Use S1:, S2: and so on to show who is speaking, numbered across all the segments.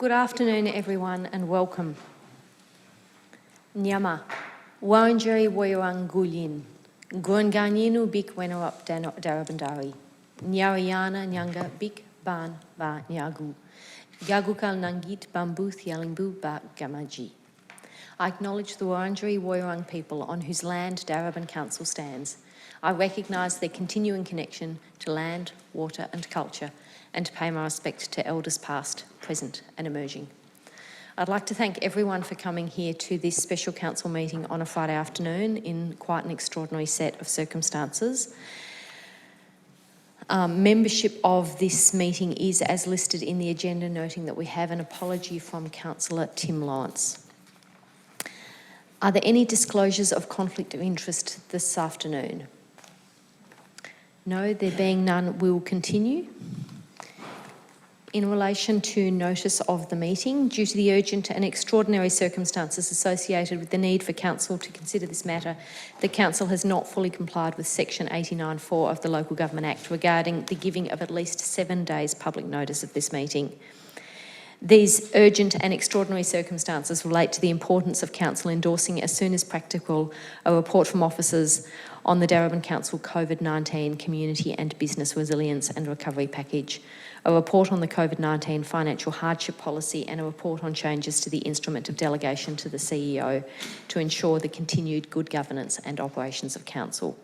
S1: Good afternoon, everyone, and welcome. Nyama, Wangeri Woyang Gulin, Gunganinu Bik Wenawap Darabandari, Nyariana Nyanga Bik Ban Ba Nyagu, Gagukal Nangit Bambu Thialingbu Ba Gamaji. I acknowledge the Wurundjeri Woiwurrung people on whose land Darebin Council stands. I recognise their continuing connection to land, water and culture, and to pay my respect to elders past, present and emerging. I'd like to thank everyone for coming here to this special council meeting on a Friday afternoon in quite an extraordinary set of circumstances. Membership of this meeting is as listed in the agenda, noting that we have an apology from Councillor Tim Lawrence. Are there any disclosures of conflict of interest this afternoon? No, there being none, we will continue. In relation to notice of the meeting, due to the urgent and extraordinary circumstances associated with the need for Council to consider this matter, the Council has not fully complied with Section 89(4) of the Local Government Act regarding the giving of at least 7 days public notice of this meeting. These urgent and extraordinary circumstances relate to the importance of Council endorsing as soon as practical a report from officers on the Darebin Council COVID-19 Community and Business Resilience and Recovery Package, a report on the COVID-19 Financial Hardship Policy and a report on changes to the instrument of delegation to the CEO to ensure the continued good governance and operations of Council.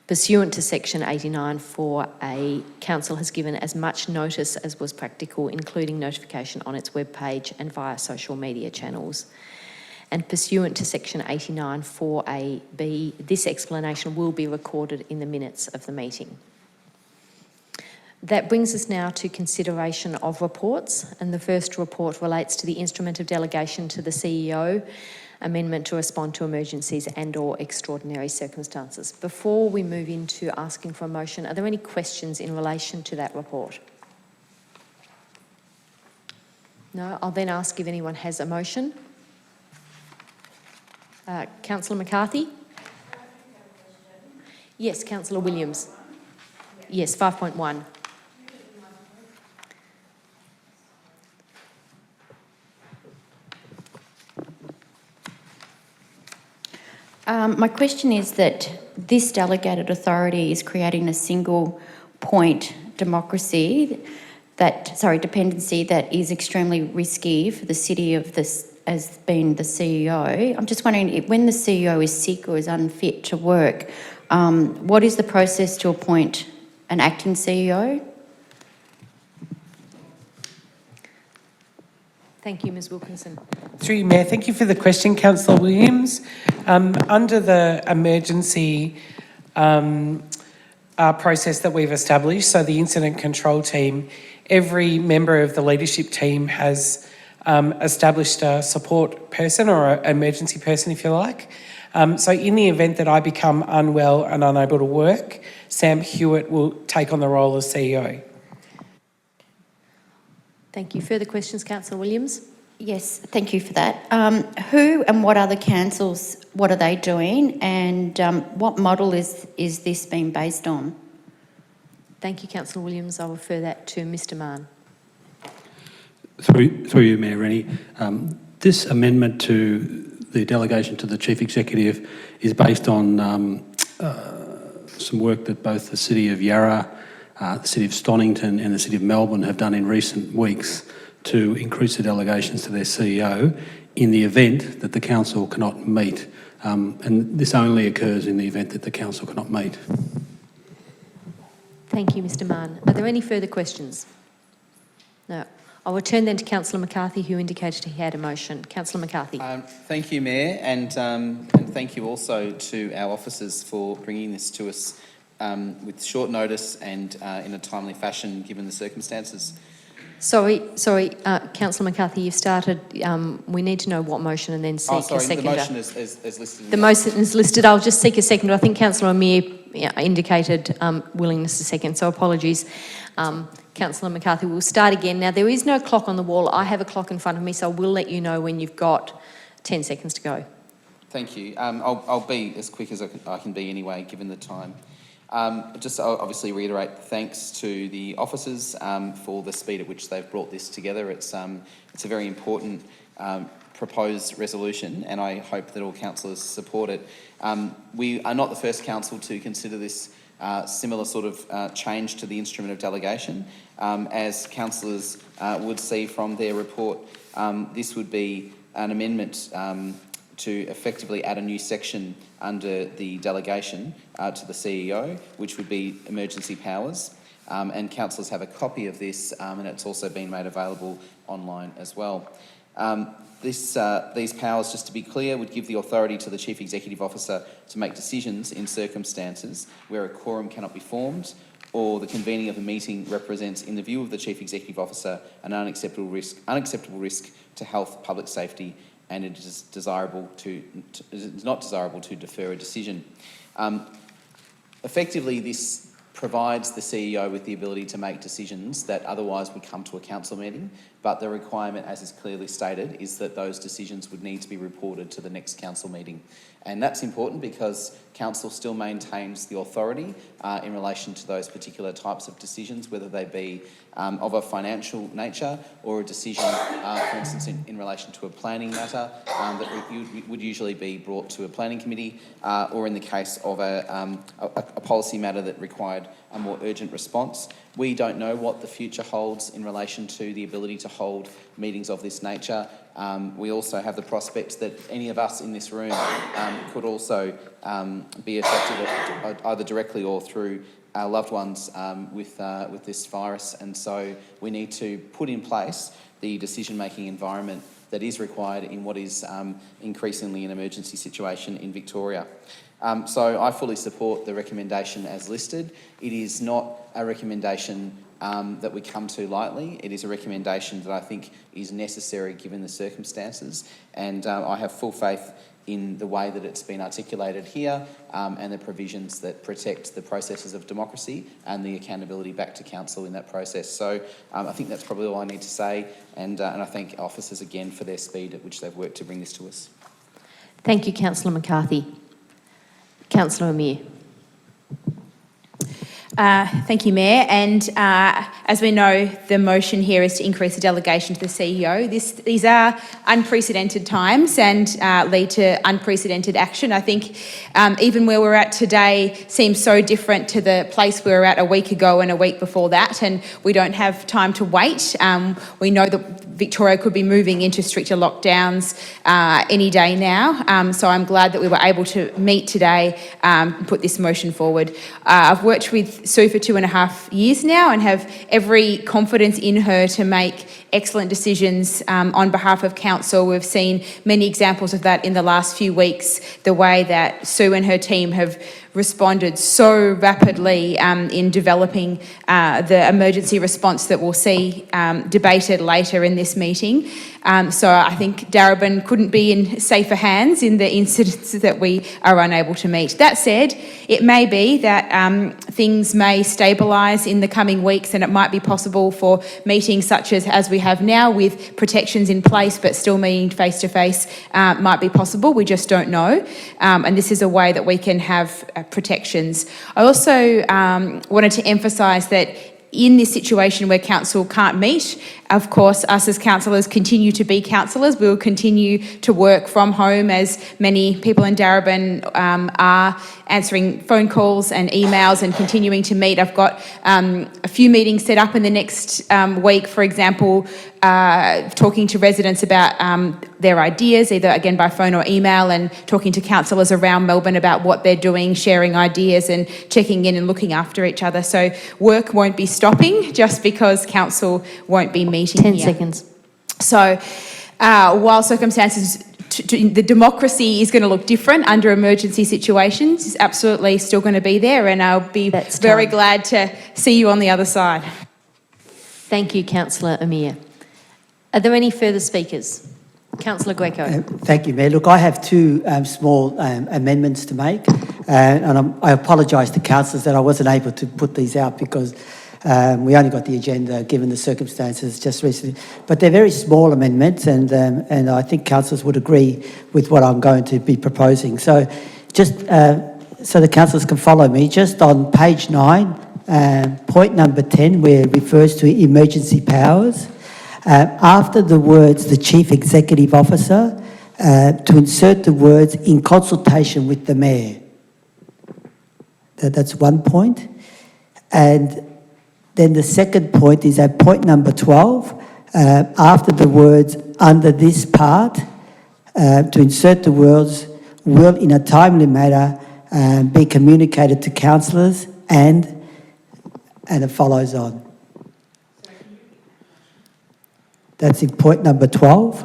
S1: Pursuant to Section 89(4)(a), Council has given as much notice as was practical, including notification on its webpage and via social media channels. And pursuant to Section 89(4)(a)(b), this explanation will be recorded in the minutes of the meeting. That brings us now to consideration of reports, and the first report relates to the instrument of delegation to the CEO, amendment to respond to emergencies and/or extraordinary circumstances. Before we move into asking for a motion, are there any questions in relation to that report? No? I'll then ask if anyone has a motion. Councillor McCarthy? Yes, Councillor Williams. Yes, 5.1.
S2: My question is that this delegated authority is creating a single point dependency that is extremely risky for the city of this as being the CEO. I'm just wondering, when the CEO is sick or is unfit to work, what is the process to appoint an acting CEO?
S1: Thank you, Ms Wilkinson.
S3: Through you, Mayor. Thank you for the question, Councillor Williams. Under the emergency process that we've established, so the incident control team, every member of the leadership team has established a support person or an emergency person, if you like. So in the event that I become unwell and unable to work, Sam Hewitt will take on the role as CEO.
S1: Thank you. Further questions, Councillor Williams?
S2: Yes, thank you for that. Who and what other councils, what are they doing, and what model is this being based on?
S1: Thank you, Councillor Williams. I'll refer that to Mr Mann.
S4: Through you, Mayor Rennie. This amendment to the delegation to the Chief Executive is based on some work that both the City of Yarra, the City of Stonington and the City of Melbourne have done in recent weeks to increase the delegations to their CEO in the event that the Council cannot meet. And this only occurs in the event that the Council cannot meet.
S1: Thank you, Mr Mann. Are there any further questions? No. I'll return then to Councillor McCarthy, who indicated he had a motion. Councillor McCarthy.
S5: Thank you, Mayor, and thank you also to our officers for bringing this to us with short notice and in a timely fashion, given the circumstances.
S1: Sorry, Councillor McCarthy, you've started. We need to know what motion and then seek a seconder.
S5: The motion is listed.
S1: The motion is listed. I'll just seek a seconder. I think Councillor Amir indicated willingness to second, so apologies. Councillor McCarthy, we'll start again. Now, there is no clock on the wall. I have a clock in front of me, so I will let you know when you've got 10 seconds to go.
S5: Thank you. I'll be as quick as I can be anyway, given the time. Just obviously reiterate thanks to the officers for the speed at which they've brought this together. It's a very important proposed resolution, and I hope that all councillors support it. We are not the first council to consider this similar sort of change to the instrument of delegation. As councillors would see from their report, this would be an amendment to effectively add a new section under the delegation to the CEO, which would be emergency powers. And councillors have a copy of this, and it's also been made available online as well. These powers, just to be clear, would give the authority to the Chief Executive Officer to make decisions in circumstances where a quorum cannot be formed or the convening of a meeting represents, in the view of the Chief Executive Officer, an unacceptable risk to health, public safety, and it is not desirable to defer a decision. Effectively, this provides the CEO with the ability to make decisions that otherwise would come to a council meeting, but the requirement, as is clearly stated, is that those decisions would need to be reported to the next council meeting. And that's important because council still maintains the authority in relation to those particular types of decisions, whether they be of a financial nature or a decision, for instance, in relation to a planning matter that would usually be brought to a planning committee, or in the case of a policy matter that required a more urgent response. We don't know what the future holds in relation to the ability to hold meetings of this nature. We also have the prospect that any of us in this room could also be affected either directly or through our loved ones with this virus, and so we need to put in place the decision-making environment that is required in what is increasingly an emergency situation in Victoria. So I fully support the recommendation as listed. It is not a recommendation that we come to lightly. It is a recommendation that I think is necessary given the circumstances, and I have full faith in the way that it's been articulated here and the provisions that protect the processes of democracy and the accountability back to council in that process. So I think that's probably all I need to say, and I thank officers again for their speed at which they've worked to bring this to us.
S1: Thank you, Councillor McCarthy. Councillor Amir.
S6: Thank you, Mayor. And as we know, the motion here is to increase the delegation to the CEO. These are unprecedented times and lead to unprecedented action. I think even where we're at today seems so different to the place we were at a week ago and a week before that, and we don't have time to wait. We know that Victoria could be moving into stricter lockdowns any day now, so I'm glad that we were able to meet today and put this motion forward. I've worked with Sue for 2.5 years now and have every confidence in her to make excellent decisions on behalf of council. We've seen many examples of that in the last few weeks, the way that Sue and her team have responded so rapidly in developing the emergency response that we'll see debated later in this meeting. So I think Darebin couldn't be in safer hands in the incidents that we are unable to meet. That said, it may be that things may stabilise in the coming weeks, and it might be possible for meetings such as we have now with protections in place but still meeting face-to-face might be possible. We just don't know. And this is a way that we can have protections. I also wanted to emphasise that in this situation where council can't meet, of course, us as councillors continue to be councillors. We will continue to work from home, as many people in Darebin are, answering phone calls and emails and continuing to meet. I've got a few meetings set up in the next week, for example, talking to residents about their ideas, either again by phone or email, and talking to councillors around Melbourne about what they're doing, sharing ideas and checking in and looking after each other. So work won't be stopping just because council won't be meeting
S1: 10
S6: here.
S1: seconds.
S6: So while circumstances, the democracy is going to look different under emergency situations, it's absolutely still going to be there, and I'll be very glad to see you on the other side.
S1: Thank you, Councillor Amir. Are there any further speakers? Councillor Greco.
S7: Thank you, Mayor. Look, I have two small amendments to make, and I apologise to councillors that I wasn't able to put these out because we only got the agenda given the circumstances just recently. But they're very small amendments, and I think councillors would agree with what I'm going to be proposing. So just so the councillors can follow me, just on page 9, point number 10, where it refers to emergency powers, after the words "the Chief Executive Officer," to insert the words "in consultation with the Mayor." That's one point. And then the second point is at point number 12, after the words "under this part," to insert the words "will in a timely manner be communicated to councillors," and it follows on. That's in point number 12.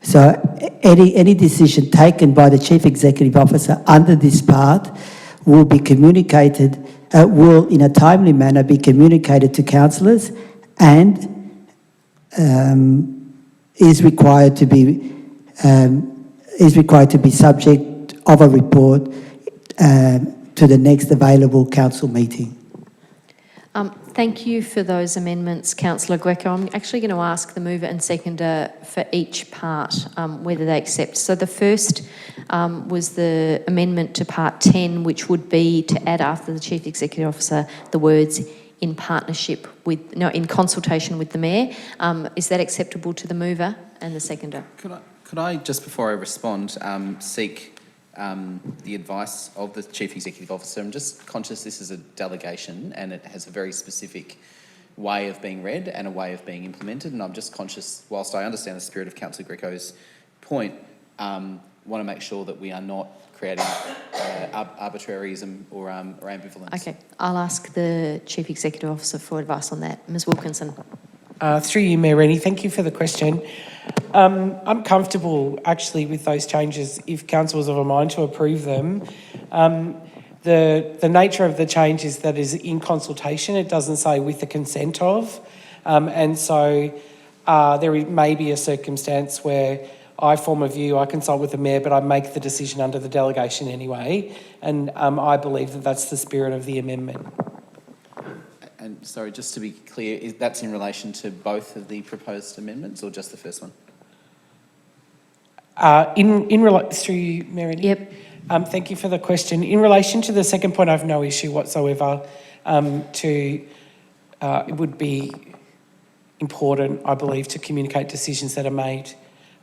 S7: So any decision taken by the Chief Executive Officer under this part will be communicated, will in a timely manner be communicated to councillors, and is required to be subject of a report to the next available council meeting.
S1: Thank you for those amendments, Councillor Greco. I'm actually going to ask the mover and seconder for each part whether they accept. So the first was the amendment to part 10, which would be to add after the Chief Executive Officer the words "in partnership with," no, "in consultation with the Mayor." Is that acceptable to the mover and the seconder?
S5: Could I just before I respond, seek the advice of the Chief Executive Officer? I'm just conscious this is a delegation and it has a very specific way of being read and a way of being implemented, and I'm just conscious, whilst I understand the spirit of Councillor Greco's point, want to make sure that we are not creating arbitrarism or ambivalence.
S1: Okay, I'll ask the Chief Executive Officer for advice on that. Ms Wilkinson.
S3: Through you, Mayor Rennie, thank you for the question. I'm comfortable actually with those changes if council is of a mind to approve them. The nature of the change is that is in consultation. It doesn't say with the consent of, and so there may be a circumstance where I form a view, I consult with the Mayor, but I make the decision under the delegation anyway, and I believe that that's the spirit of the amendment.
S5: And sorry, just to be clear, that's in relation to both of the proposed amendments or just the first one?
S3: Through you, Mayor Rennie.
S1: Yep.
S3: Thank you for the question. In relation to the second point, I have no issue whatsoever. It would be important, I believe, to communicate decisions that are made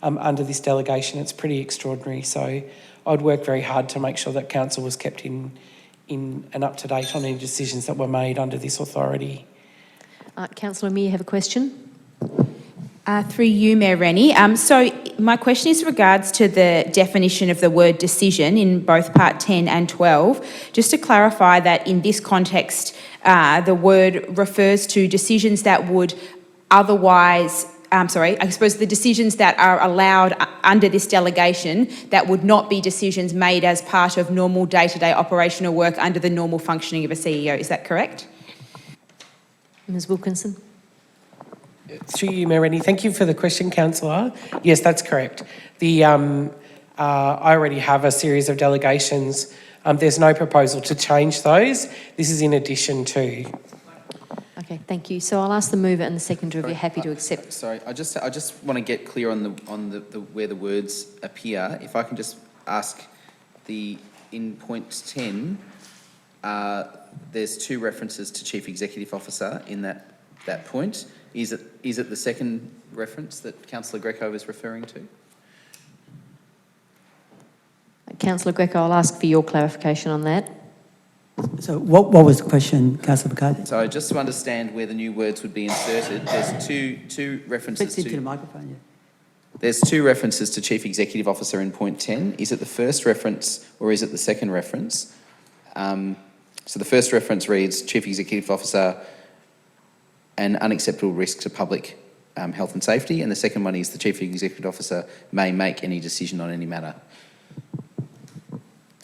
S3: under this delegation. It's pretty extraordinary. So I'd work very hard to make sure that council was kept in and up to date on any decisions that were made under this authority.
S1: Councillor Mir, you have a question?
S6: Through you, Mayor Rennie. So my question is regards to the definition of the word decision in both part 10 and 12. Just to clarify that in this context, the word refers to decisions that would otherwise, I suppose the decisions that are allowed under this delegation that would not be decisions made as part of normal day-to-day operational work under the normal functioning of a CEO. Is that correct?
S1: Ms Wilkinson.
S3: Through you, Mayor Rennie. Thank you for the question, councillor. Yes, that's correct. I already have a series of delegations. There's no proposal to change those. This is in addition to.
S1: Okay, thank you. So I'll ask the mover and the seconder if you're happy to accept.
S5: Sorry, I just want to get clear on the where the words appear. If I can just ask in point 10, there's two references to Chief Executive Officer in that point. Is it the second reference that Councillor Greco is referring to?
S1: Councillor Greco, I'll ask for your clarification on that.
S7: So what was the question, Councillor McCarthy?
S5: So just to understand where the new words would be inserted, there's two references
S7: Speak into the microphone, yeah.
S5: There's two references to Chief Executive Officer in point 10. Is it the first reference or is it the second reference? So the first reference reads, Chief Executive Officer, an unacceptable risk to public health and safety, and the second one is the Chief Executive Officer may make any decision on any matter.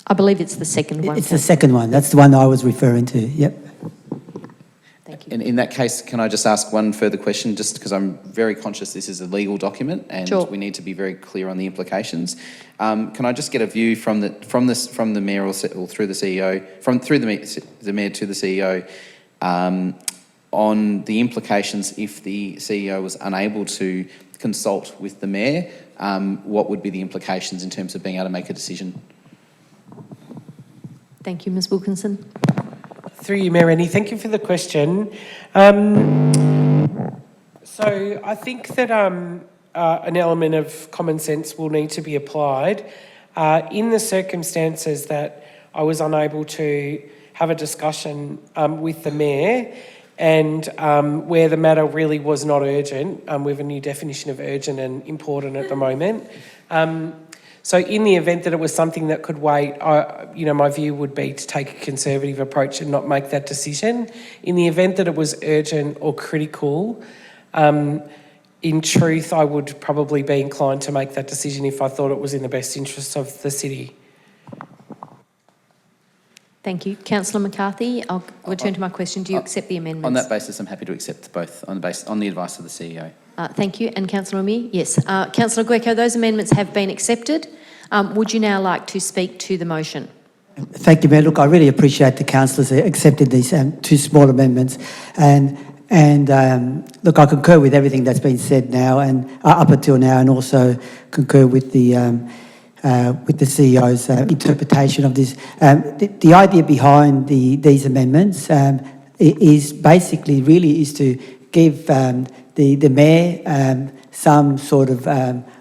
S1: I believe it's the second one.
S7: It's the second one. That's the one I was referring to. Yep.
S1: Thank you.
S5: And in that case, can I just ask one further question, just because I'm very conscious this is a legal document and
S1: Sure.
S5: we need to be very clear on the implications. Can I just get a view from the Mayor or through the CEO, through the Mayor to the CEO, on the implications if the CEO was unable to consult with the Mayor, what would be the implications in terms of being able to make a decision?
S1: Thank you, Ms Wilkinson.
S3: Through you, Mayor Rennie, thank you for the question. So I think that an element of common sense will need to be applied. In the circumstances that I was unable to have a discussion with the Mayor and where the matter really was not urgent, we have a new definition of urgent and important at the moment. So in the event that it was something that could wait, my view would be to take a conservative approach and not make that decision. In the event that it was urgent or critical, in truth, I would probably be inclined to make that decision if I thought it was in the best interests of the city.
S1: Thank you. Councillor McCarthy, I'll return to my question. Do you accept the amendments?
S5: On that basis, I'm happy to accept both on the advice of the CEO.
S1: Thank you. And Councillor Amir? Yes. Councillor Greco, those amendments have been accepted. Would you now like to speak to the motion?
S7: Thank you, Mayor. Look, I really appreciate the councillors accepting these two small amendments. And look, I concur with everything that's been said now and up until now, and also concur with the CEO's interpretation of this. The idea behind these amendments is basically really is to give the Mayor some sort of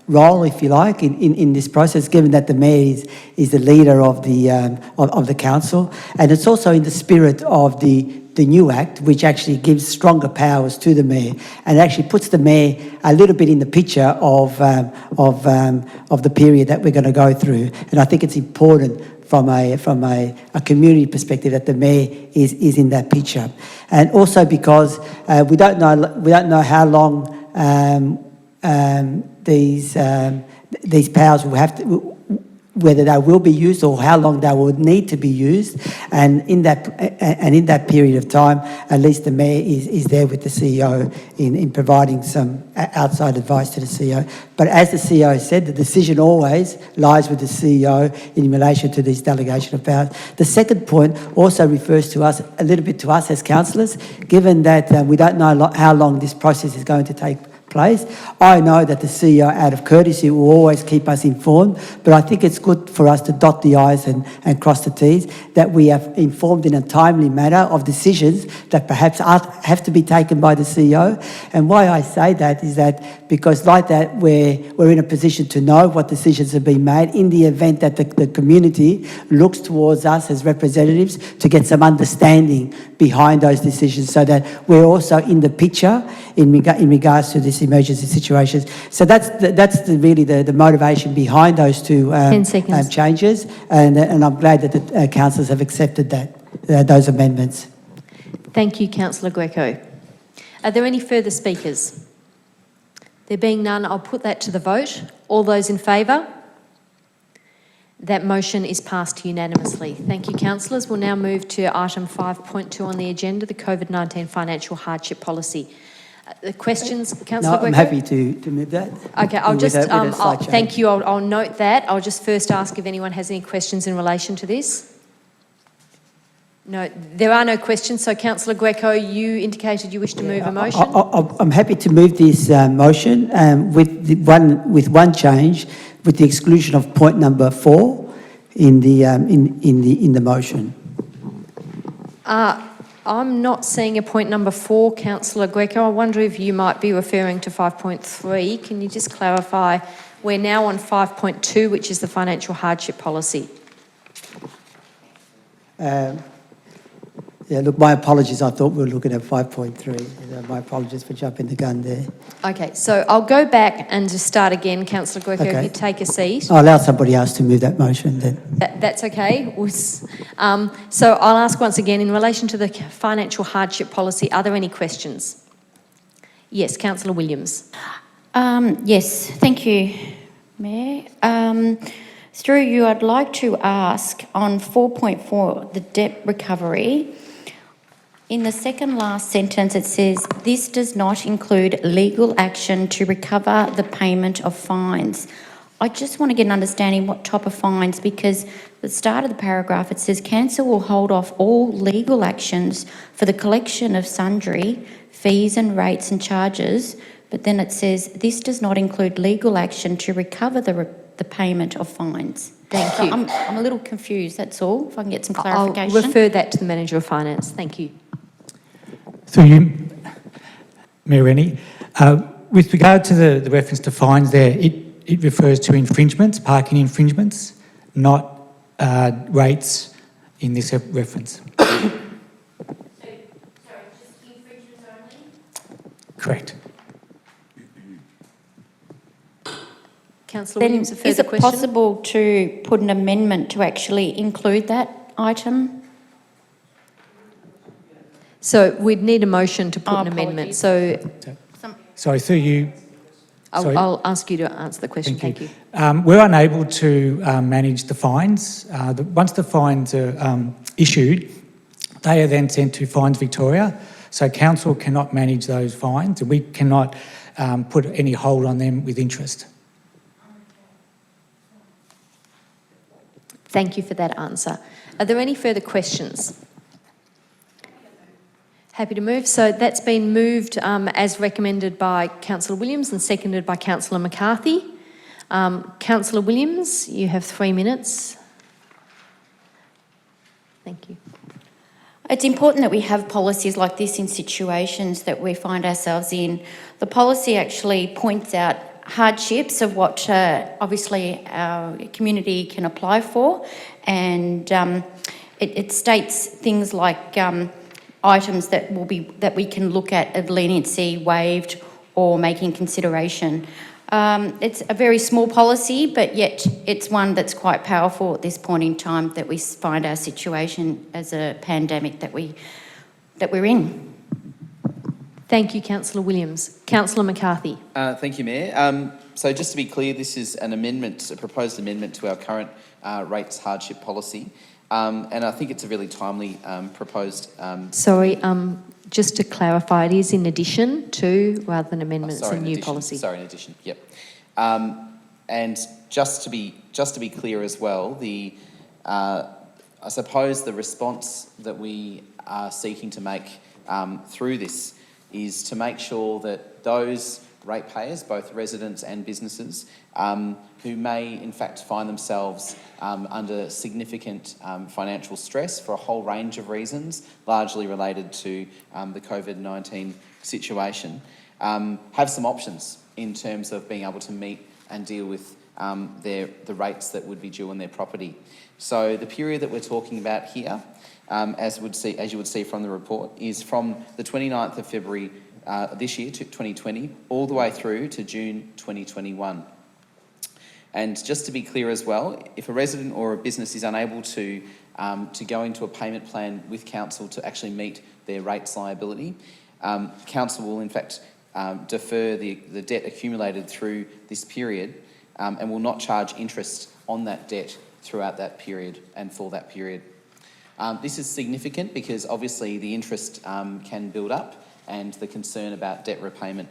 S7: role, if you like, in this process, given that the Mayor is the leader of the council, and it's also in the spirit of the new Act, which actually gives stronger powers to the Mayor and actually puts the Mayor a little bit in the picture of the period that we're going to go through. And I think it's important from a community perspective that the Mayor is in that picture, and also because we don't know how long these powers will have to, whether they will be used or how long they will need to be used, and in that period of time, at least the Mayor is there with the CEO in providing some outside advice to the CEO. But as the CEO said, the decision always lies with the CEO in relation to this delegation of powers. The second point also refers to us, a little bit to us as councillors, given that we don't know how long this process is going to take place. I know that the CEO, out of courtesy, will always keep us informed, but I think it's good for us to dot the I's and cross the T's, that we have informed in a timely manner of decisions that perhaps have to be taken by the CEO. And why I say that is that because like that, we're in a position to know what decisions have been made in the event that the community looks towards us as representatives to get some understanding behind those decisions, so that we're also in the picture in regards to this emergency situations. So that's really the motivation behind those two
S1: 10 seconds.
S7: changes, and I'm glad that the councillors have accepted those amendments.
S1: Thank you, Councillor Greco. Are there any further speakers? There being none, I'll put that to the vote. All those in favour? That motion is passed unanimously. Thank you, councillors. We'll now move to item 5.2 on the agenda, the COVID-19 financial hardship policy. The questions, Councillor
S7: No, I'm
S1: Greco?
S7: happy to move that.
S1: Okay, I'll just,
S7: slight change.
S1: thank you, I'll note that. I'll just first ask if anyone has any questions in relation to this. No, there are no questions. So, Councillor Greco, you indicated you wish to move a motion.
S7: I'm happy to move this motion with one change, with the exclusion of point number 4 in the motion.
S1: I'm not seeing a point number 4, Councillor Greco. I wonder if you might be referring to 5.3. Can you just clarify? We're now on 5.2, which is the financial hardship policy.
S7: Yeah, look, my apologies. I thought we were looking at 5.3. My apologies for jumping the gun there.
S1: Okay, so I'll go back and just start again, Councillor Greco.
S7: Okay.
S1: If you take a seat.
S7: I'll allow somebody else to move that motion then.
S1: That's okay. So I'll ask once again, in relation to the financial hardship policy, are there any questions? Yes, Councillor Williams.
S2: Yes, thank you, Mayor. Through you, I'd like to ask on 4.4, the debt recovery. In the second last sentence, it says, this does not include legal action to recover the payment of fines. I just want to get an understanding what type of fines, because at the start of the paragraph, it says council will hold off all legal actions for the collection of sundry fees and rates and charges, but then it says this does not include legal action to recover the payment of fines.
S1: Thank
S2: So
S1: you.
S2: I'm a little confused, that's all, if I can get some
S1: I'll
S2: clarification.
S1: refer that to the Manager of Finance. Thank you.
S8: Through you, Mayor Rennie. With regard to the reference to fines there, it refers to infringements, parking infringements, not rates in this reference. Correct.
S1: Councillor
S2: Then
S1: Williams, a further
S2: is it
S1: question?
S2: possible to put an amendment to actually include that item?
S1: So we'd need a motion to put
S2: Oh,
S1: an amendment.
S2: apologies.
S1: So
S8: Sorry, through you. Sorry.
S1: I'll ask you to answer the question. Thank you.
S8: We're unable to manage the fines. Once the fines are issued, they are then sent to Fines Victoria. So council cannot manage those fines, and we cannot put any hold on them with interest.
S1: Thank you for that answer. Are there any further questions? Happy to move. So that's been moved as recommended by Councillor Williams and seconded by Councillor McCarthy. Councillor Williams, you have 3 minutes. Thank you.
S2: It's important that we have policies like this in situations that we find ourselves in. The policy actually points out hardships of what obviously our community can apply for, and it states things like items that we can look at of leniency waived or making consideration. It's a very small policy, but yet it's one that's quite powerful at this point in time that we find our situation as a pandemic that we're in.
S1: Thank you, Councillor Williams. Councillor McCarthy.
S5: Thank you, Mayor. So just to be clear, this is an amendment, a proposed amendment to our current rates hardship policy. And I think it's a really timely proposed...
S1: Sorry, just to clarify, it is in addition to rather than amendments
S5: sorry,
S1: and
S5: in
S1: new
S5: addition.
S1: policy.
S5: Sorry, in addition, yep. And just to be clear as well, I suppose the response that we are seeking to make through this is to make sure that those ratepayers, both residents and businesses, who may in fact find themselves under significant financial stress for a whole range of reasons, largely related to the COVID-19 situation, have some options in terms of being able to meet and deal with the rates that would be due on their property. So the period that we're talking about here, as you would see from the report, is from the 29th of February this year, to 2020, all the way through to June 2021. And just to be clear as well, if a resident or a business is unable to go into a payment plan with council to actually meet their rates liability, council will in fact defer the debt accumulated through this period and will not charge interest on that debt throughout that period and for that period. This is significant because obviously the interest can build up, and the concern about debt repayment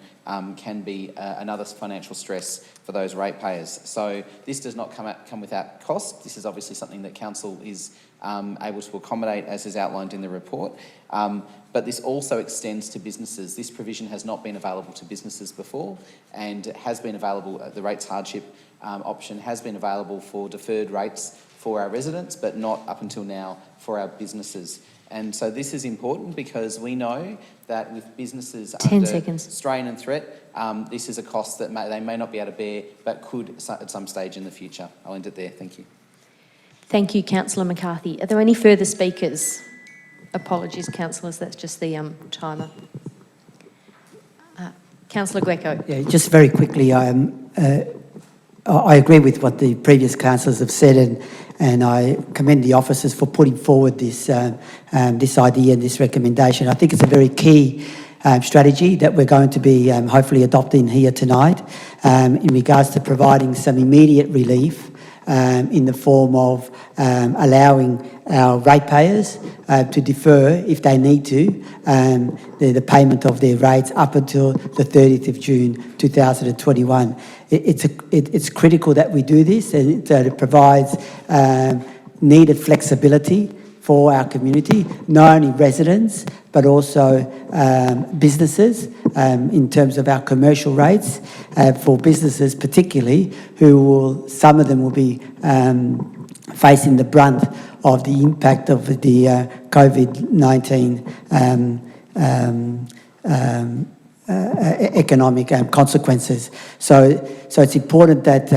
S5: can be another financial stress for those ratepayers. So this does not come without cost. This is obviously something that council is able to accommodate, as is outlined in the report. But this also extends to businesses. This provision has not been available to businesses before, and it has been available, the rates hardship option has been available for deferred rates for our residents, but not up until now for our businesses. And so this is important because we know that with businesses
S1: 10
S5: under
S1: seconds.
S5: strain and threat, this is a cost that they may not be able to bear, but could at some stage in the future. I'll end it there. Thank you.
S1: Thank you, Councillor McCarthy. Are there any further speakers? Apologies, councillors, that's just the timer. Councillor Greco.
S7: Yeah, just very quickly, I agree with what the previous councillors have said, and I commend the officers for putting forward this idea and this recommendation. I think it's a very key strategy that we're going to be hopefully adopting here tonight in regards to providing some immediate relief in the form of allowing our ratepayers to defer, if they need to, the payment of their rates up until the 30th of June 2021. It's critical that we do this, and it provides needed flexibility for our community, not only residents, but also businesses in terms of our commercial rates for businesses particularly, some of them will be facing the brunt of the impact of the COVID-19 economic consequences. So it's important that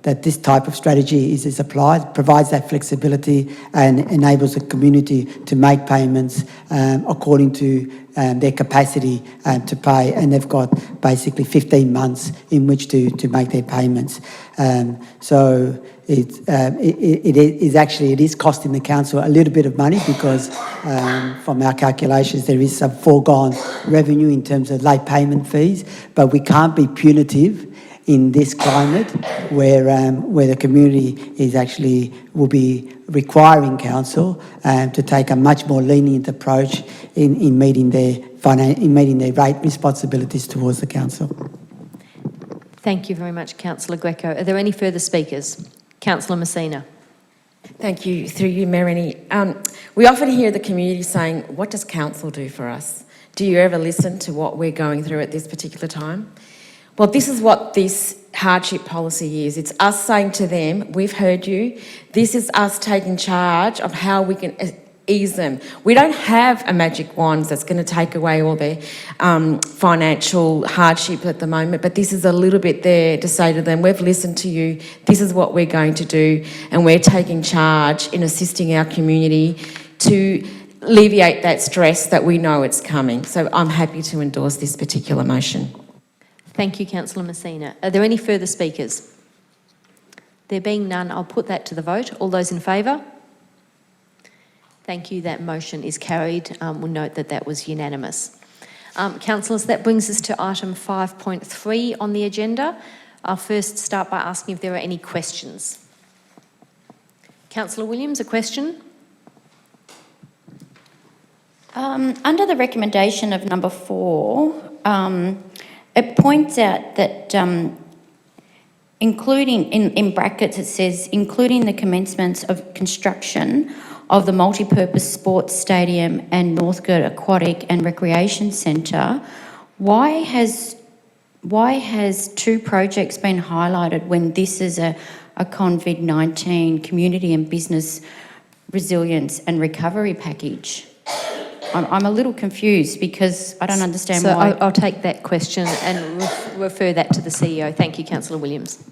S7: that this type of strategy is applied, provides that flexibility and enables the community to make payments according to their capacity to pay, and they've got basically 15 months in which to make their payments. So it is costing the council a little bit of money because from our calculations there is some foregone revenue in terms of late payment fees, but we can't be punitive in this climate where the community will be requiring council to take a much more lenient approach in meeting their rate responsibilities towards the council.
S1: Thank you very much, Councillor Greco. Are there any further speakers? Councillor Messina.
S9: Thank you. Through you, Marini. We often hear the community saying, what does council do for us? Do you ever listen to what we're going through at this particular time? Well, this is what this hardship policy is. It's us saying to them, we've heard you. This is us taking charge of how we can ease them. We don't have a magic wand that's going to take away all their financial hardship at the moment, but this is a little bit there to say to them, we've listened to you, this is what we're going to do, and we're taking charge in assisting our community to alleviate that stress that we know it's coming. So I'm happy to endorse this particular motion.
S1: Thank you, Councillor Messina. Are there any further speakers? There being none, I'll put that to the vote. All those in favour? Thank you. That motion is carried. We'll note that that was unanimous. Councillors, that brings us to item 5.3 on the agenda. I'll first start by asking if there are any questions. Councillor Williams, a question?
S2: Under the recommendation of number 4, it points out that including, in brackets it says, including the commencements of construction of the multi-purpose sports stadium and Northcote Aquatic and Recreation Centre, why has 2 projects been highlighted when this is a COVID-19 community and business resilience and recovery package? I'm a little confused because I don't understand why.
S1: I'll take that question and refer that to the CEO. Thank you, Councillor Williams.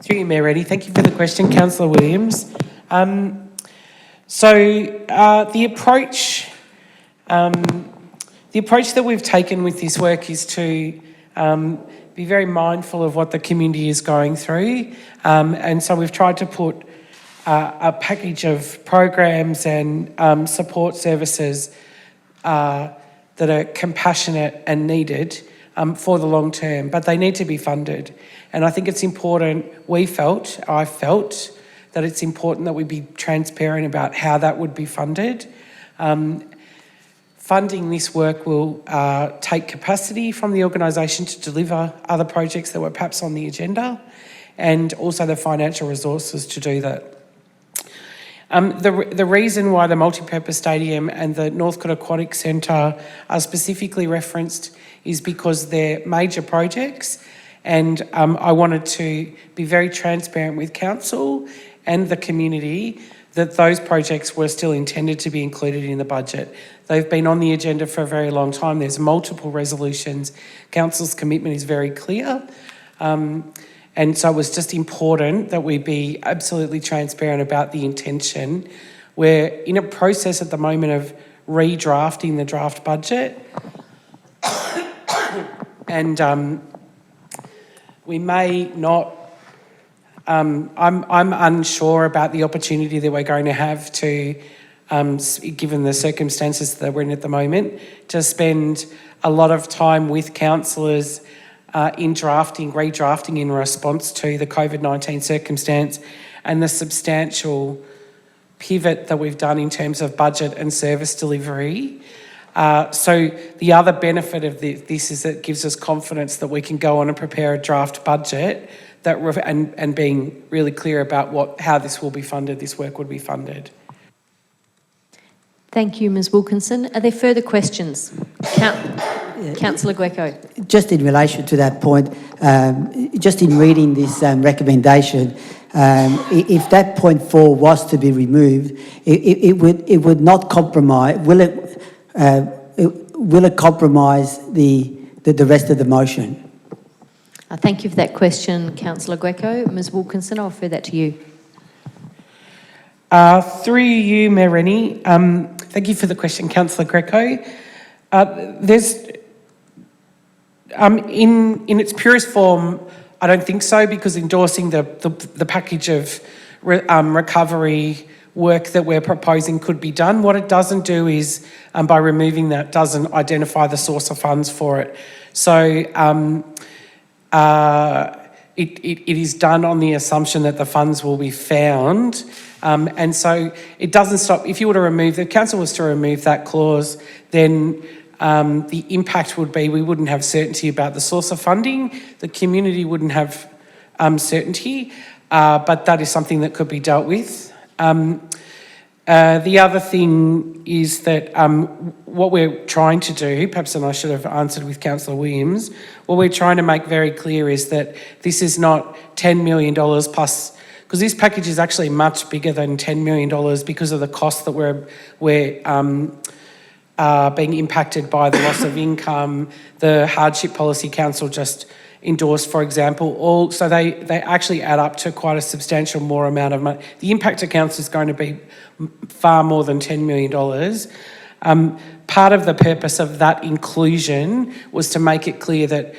S3: Through you, Mayor Reddy. Thank you for the question, Councillor Williams. The approach that we've taken with this work is to be very mindful of what the community is going through, and so we've tried to put a package of programs and support services that are compassionate and needed for the long term, but they need to be funded. And I think it's important, I felt, that it's important that we be transparent about how that would be funded. Funding this work will take capacity from the organisation to deliver other projects that were perhaps on the agenda, and also the financial resources to do that. The reason why the multipurpose stadium and the Northcote Aquatic Centre are specifically referenced is because they're major projects, and I wanted to be very transparent with council and the community that those projects were still intended to be included in the budget. They've been on the agenda for a very long time. There's multiple resolutions. Council's commitment is very clear. And so it was just important that we be absolutely transparent about the intention. We're in a process at the moment of redrafting the draft budget. And we may not, I'm unsure about the opportunity that we're going to have to, given the circumstances that we're in at the moment, to spend a lot of time with councillors in redrafting in response to the COVID-19 circumstance and the substantial pivot that we've done in terms of budget and service delivery. So the other benefit of this is that it gives us confidence that we can go on and prepare a draft budget and being really clear about how this will be funded, this work would be funded.
S1: Thank you, Ms Wilkinson. Are there further questions? Councillor Greco.
S7: Just in relation to that point, just in reading this recommendation, if that point 4 was to be removed, it would not compromise. Will it compromise the rest of the motion?
S1: Thank you for that question, Councillor Greco. Ms Wilkinson, I'll refer that to you.
S3: Through you, Mayor Rennie, thank you for the question, Councillor Greco. There's, in its purest form, I don't think so, because endorsing the package of recovery work that we're proposing could be done. What it doesn't do is, by removing that, doesn't identify the source of funds for it. So it is done on the assumption that the funds will be found. And so it doesn't stop. If you were to remove, the council was to remove that clause, then the impact would be we wouldn't have certainty about the source of funding, the community wouldn't have certainty, but that is something that could be dealt with. The other thing is that what we're trying to do, perhaps, and I should have answered with Councillor Williams, what we're trying to make very clear is that this is not $10 million plus, because this package is actually much bigger than $10 million because of the costs that we're being impacted by the loss of income, the hardship policy council just endorsed, for example, so they actually add up to quite a substantial more amount of money. The impact to council is going to be far more than $10 million. Part of the purpose of that inclusion was to make it clear that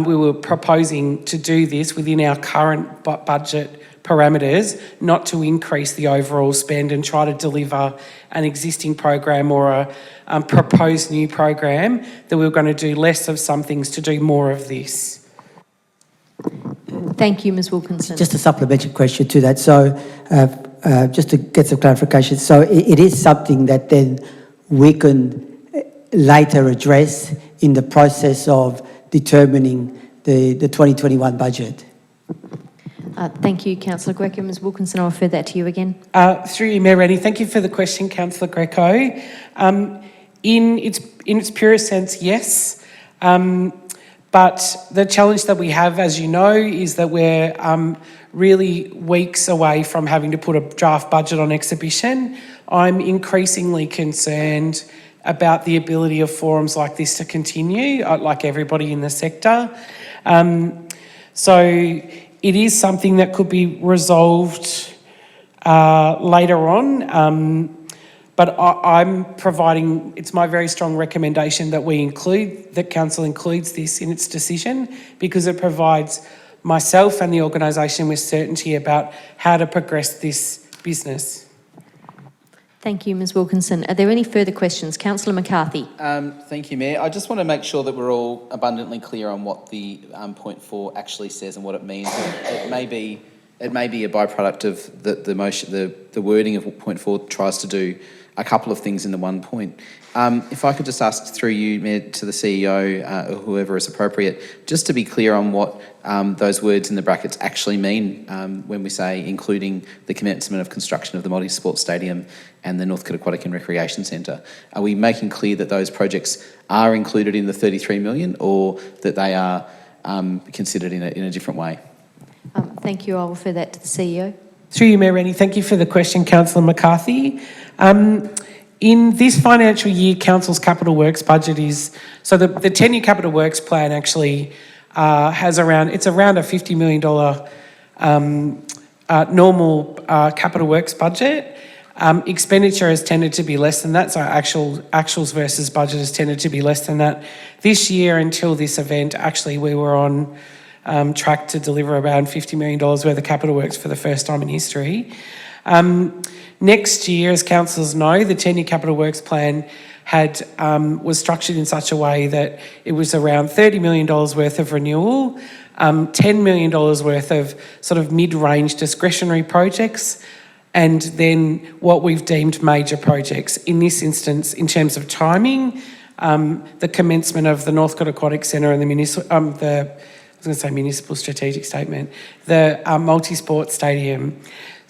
S3: we were proposing to do this within our current budget parameters, not to increase the overall spend and try to deliver an existing program or a proposed new program, that we were going to do less of some things to do more of this.
S1: Thank you, Ms Wilkinson.
S7: Just a supplementary question to that. So just to get some clarification, so it is something that then we can later address in the process of determining the 2021 budget?
S1: Thank you, Councillor Greco. Ms Wilkinson, I'll refer that to you again.
S3: Through you, Mayor Rennie, thank you for the question, Councillor Greco. In its purest sense, yes. But the challenge that we have, as you know, is that we're really weeks away from having to put a draft budget on exhibition. I'm increasingly concerned about the ability of forums like this to continue, like everybody in the sector. So it is something that could be resolved later on. But I'm providing, it's my very strong recommendation that council includes this in its decision, because it provides myself and the organisation with certainty about how to progress this business.
S1: Thank you, Ms Wilkinson. Are there any further questions? Councillor McCarthy.
S5: Thank you, Mayor. I just want to make sure that we're all abundantly clear on what the point 4 actually says and what it means. It may be a byproduct of the motion, the wording of what point 4 tries to do a couple of things in the one point. If I could just ask through you, Mayor, to the CEO or whoever is appropriate, just to be clear on what those words in the brackets actually mean when we say including the commencement of construction of the multi-sport stadium and the Northcote Aquatic and Recreation Centre. Are we making clear that those projects are included in the $33 million, or that they are considered in a different way?
S1: Thank you. I'll refer that to the CEO.
S3: Through you, Mayor Rennie, thank you for the question, Councillor McCarthy. In this financial year, Council's capital works budget is, so the 10-year capital works plan actually has around a $50 million normal capital works budget. Expenditure has tended to be less than that, so actuals versus budget has tended to be less than that. This year, until this event, actually we were on track to deliver around $50 million worth of capital works for the first time in history. Next year, as councillors know, the 10-year capital works plan was structured in such a way that it was around $30 million worth of renewal, $10 million worth of sort of mid-range discretionary projects, and then what we've deemed major projects. In this instance, in terms of timing, the commencement of the Northcote Aquatic Centre and the municipal strategic statement, the multi-sport stadium.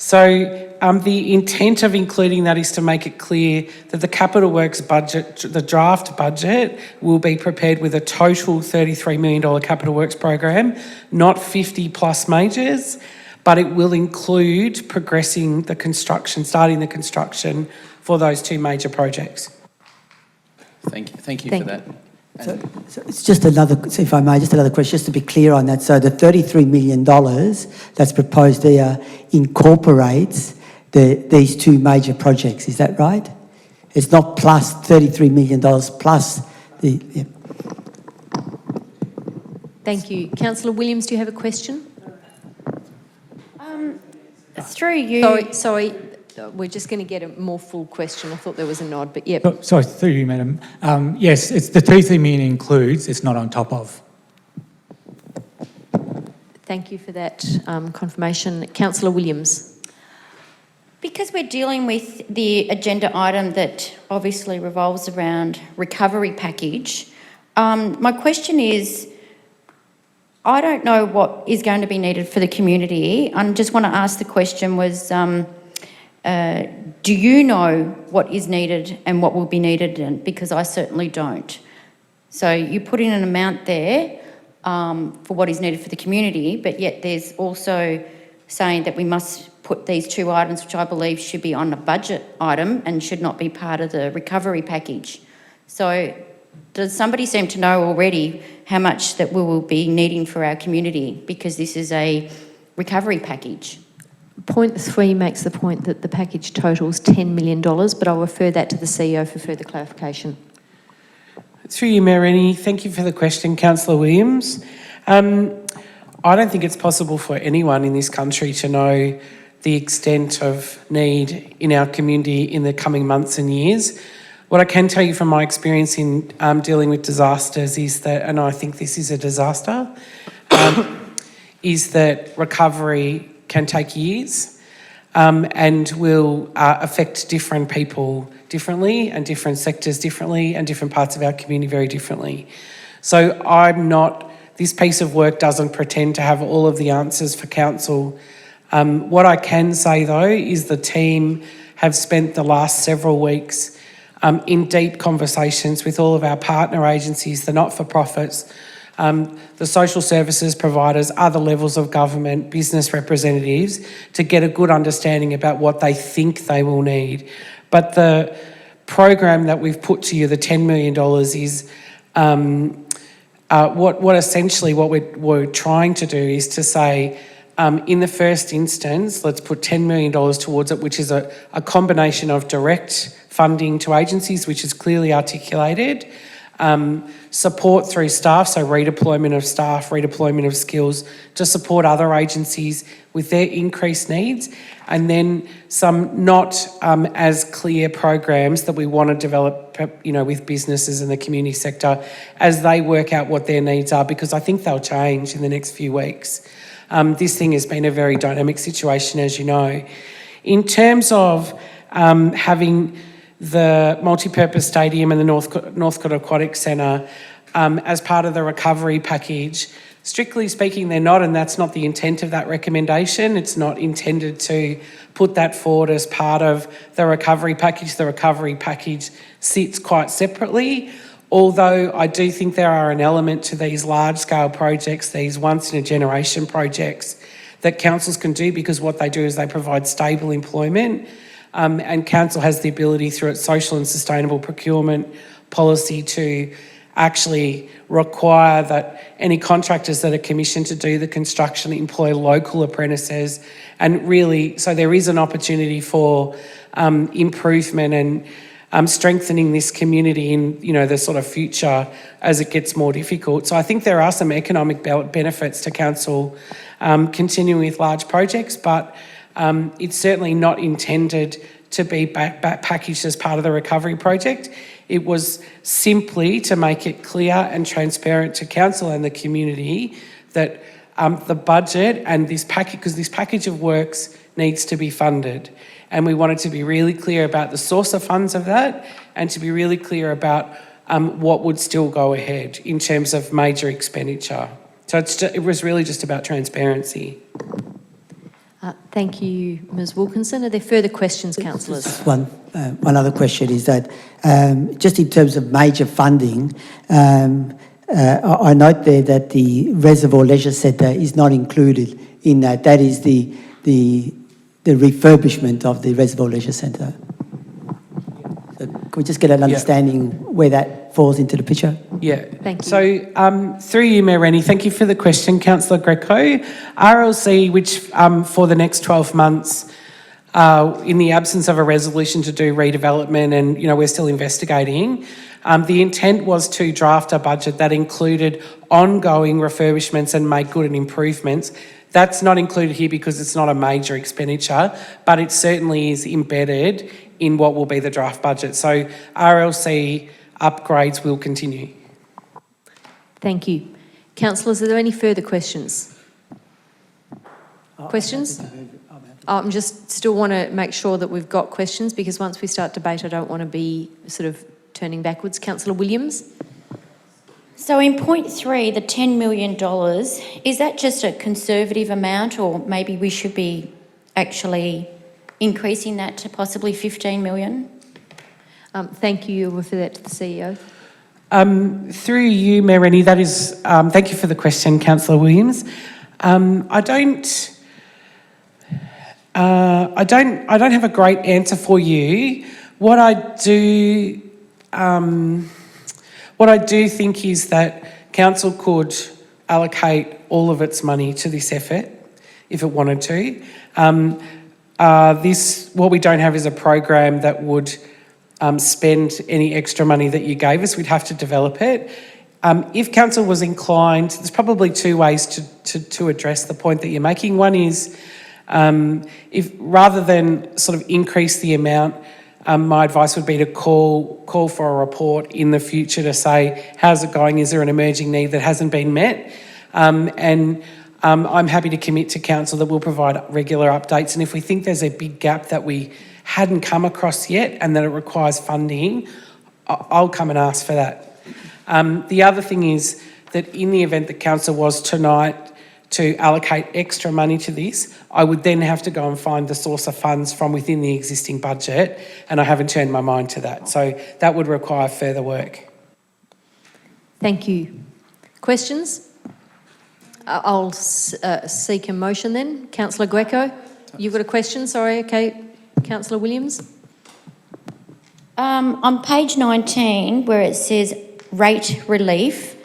S3: So the intent of including that is to make it clear that the capital works budget, the draft budget, will be prepared with a total $33 million capital works program, not 50 plus majors, but it will include progressing the construction, starting the construction for those two major projects.
S5: Thank you for that.
S7: So it's just another, so if I may, just another question, just to be clear on that. So the $33 million that's proposed there incorporates these two major projects, is that right? It's not plus $33 million plus the... Yeah.
S1: Thank you. Councillor Williams, do you have a question?
S2: Through you.
S1: Sorry, we're just going to get a more full question. I thought there was a nod, but yeah.
S8: Oh, sorry, through you, Madam. Yes, it's the 33 million includes, it's not on top of.
S1: Thank you for that confirmation. Councillor Williams.
S2: Because we're dealing with the agenda item that obviously revolves around recovery package, my question is, I don't know what is going to be needed for the community. I just want to ask the question was, do you know what is needed and what will be needed? Because I certainly don't. So you put in an amount there for what is needed for the community, but yet there's also saying that we must put these two items, which I believe should be on a budget item and should not be part of the recovery package. So does somebody seem to know already how much that we will be needing for our community, because this is a recovery package?
S1: Point 3 makes the point that the package totals $10 million, but I'll refer that to the CEO for further clarification.
S3: Through you, Mayor Rennie, thank you for the question, Councillor Williams. I don't think it's possible for anyone in this country to know the extent of need in our community in the coming months and years. What I can tell you from my experience in dealing with disasters is that, and I think this is a disaster, is that recovery can take years and will affect different people differently and different sectors differently and different parts of our community very differently. So this piece of work doesn't pretend to have all of the answers for council. What I can say though is the team have spent the last several weeks in deep conversations with all of our partner agencies, the not-for-profits, the social services providers, other levels of government, business representatives, to get a good understanding about what they think they will need. But the program that we've put to you, the $10 million, is what essentially what we're trying to do is to say, in the first instance, let's put $10 million towards it, which is a combination of direct funding to agencies, which is clearly articulated, support through staff, so redeployment of staff, redeployment of skills to support other agencies with their increased needs, and then some not as clear programs that we want to develop, with businesses in the community sector as they work out what their needs are, because I think they'll change in the next few weeks. This thing has been a very dynamic situation, as you know. In terms of having the multi-purpose stadium and the Northcote Aquatic Centre as part of the recovery package, strictly speaking, they're not, and that's not the intent of that recommendation. It's not intended to put that forward as part of the recovery package. The recovery package sits quite separately, although I do think there are an element to these large-scale projects, these once-in-a-generation projects, that councils can do, because what they do is they provide stable employment, and council has the ability through its social and sustainable procurement policy to actually require that any contractors that are commissioned to do the construction employ local apprentices, and really, so there is an opportunity for improvement and strengthening this community in the sort of future as it gets more difficult. So I think there are some economic benefits to council continuing with large projects, but it's certainly not intended to be packaged as part of the recovery project. It was simply to make it clear and transparent to council and the community that the budget and this package, because this package of works needs to be funded. And we wanted to be really clear about the source of funds of that, and to be really clear about what would still go ahead in terms of major expenditure. So it was really just about transparency.
S1: Thank you, Ms Wilkinson. Are there further questions, councillors?
S7: Just one other question is that just in terms of major funding, I note there that the Reservoir Leisure Centre is not included in that. That is the refurbishment of the Reservoir Leisure Centre. So can we just get an understanding where that falls into the picture?
S3: Yeah.
S1: Thank you.
S3: So through you, Mayor Rennie, thank you for the question, Councillor Greco. RLC, which for the next 12 months, in the absence of a resolution to do redevelopment, and we're still investigating, the intent was to draft a budget that included ongoing refurbishments and make good and improvements. That's not included here because it's not a major expenditure, but it certainly is embedded in what will be the draft budget. So RLC upgrades will continue.
S1: Thank you. Councillors, are there any further questions? Questions? I just still want to make sure that we've got questions, because once we start debate, I don't want to be sort of turning backwards. Councillor Williams?
S2: So in point 3, the $10 million, is that just a conservative amount, or maybe we should be actually increasing that to possibly 15 million?
S1: Thank you. You'll refer that to the CEO.
S3: Through you, Mayor Rennie, that is, thank you for the question, Councillor Williams. I don't have a great answer for you. What I do think is that council could allocate all of its money to this effort if it wanted to. What we don't have is a program that would spend any extra money that you gave us. We'd have to develop it. If council was inclined, there's probably two ways to address the point that you're making. One is, if rather than sort of increase the amount, my advice would be to call for a report in the future to say, how's it going? Is there an emerging need that hasn't been met? I'm happy to commit to council that we'll provide regular updates. And if we think there's a big gap that we hadn't come across yet and that it requires funding, I'll come and ask for that. The other thing is that in the event that council was tonight to allocate extra money to this, I would then have to go and find the source of funds from within the existing budget, and I haven't turned my mind to that. So that would require further work.
S1: Thank you. Questions? I'll seek a motion then. Councillor Greco, you've got a question? Sorry, okay. Councillor Williams?
S2: On page 19, where it says rate relief,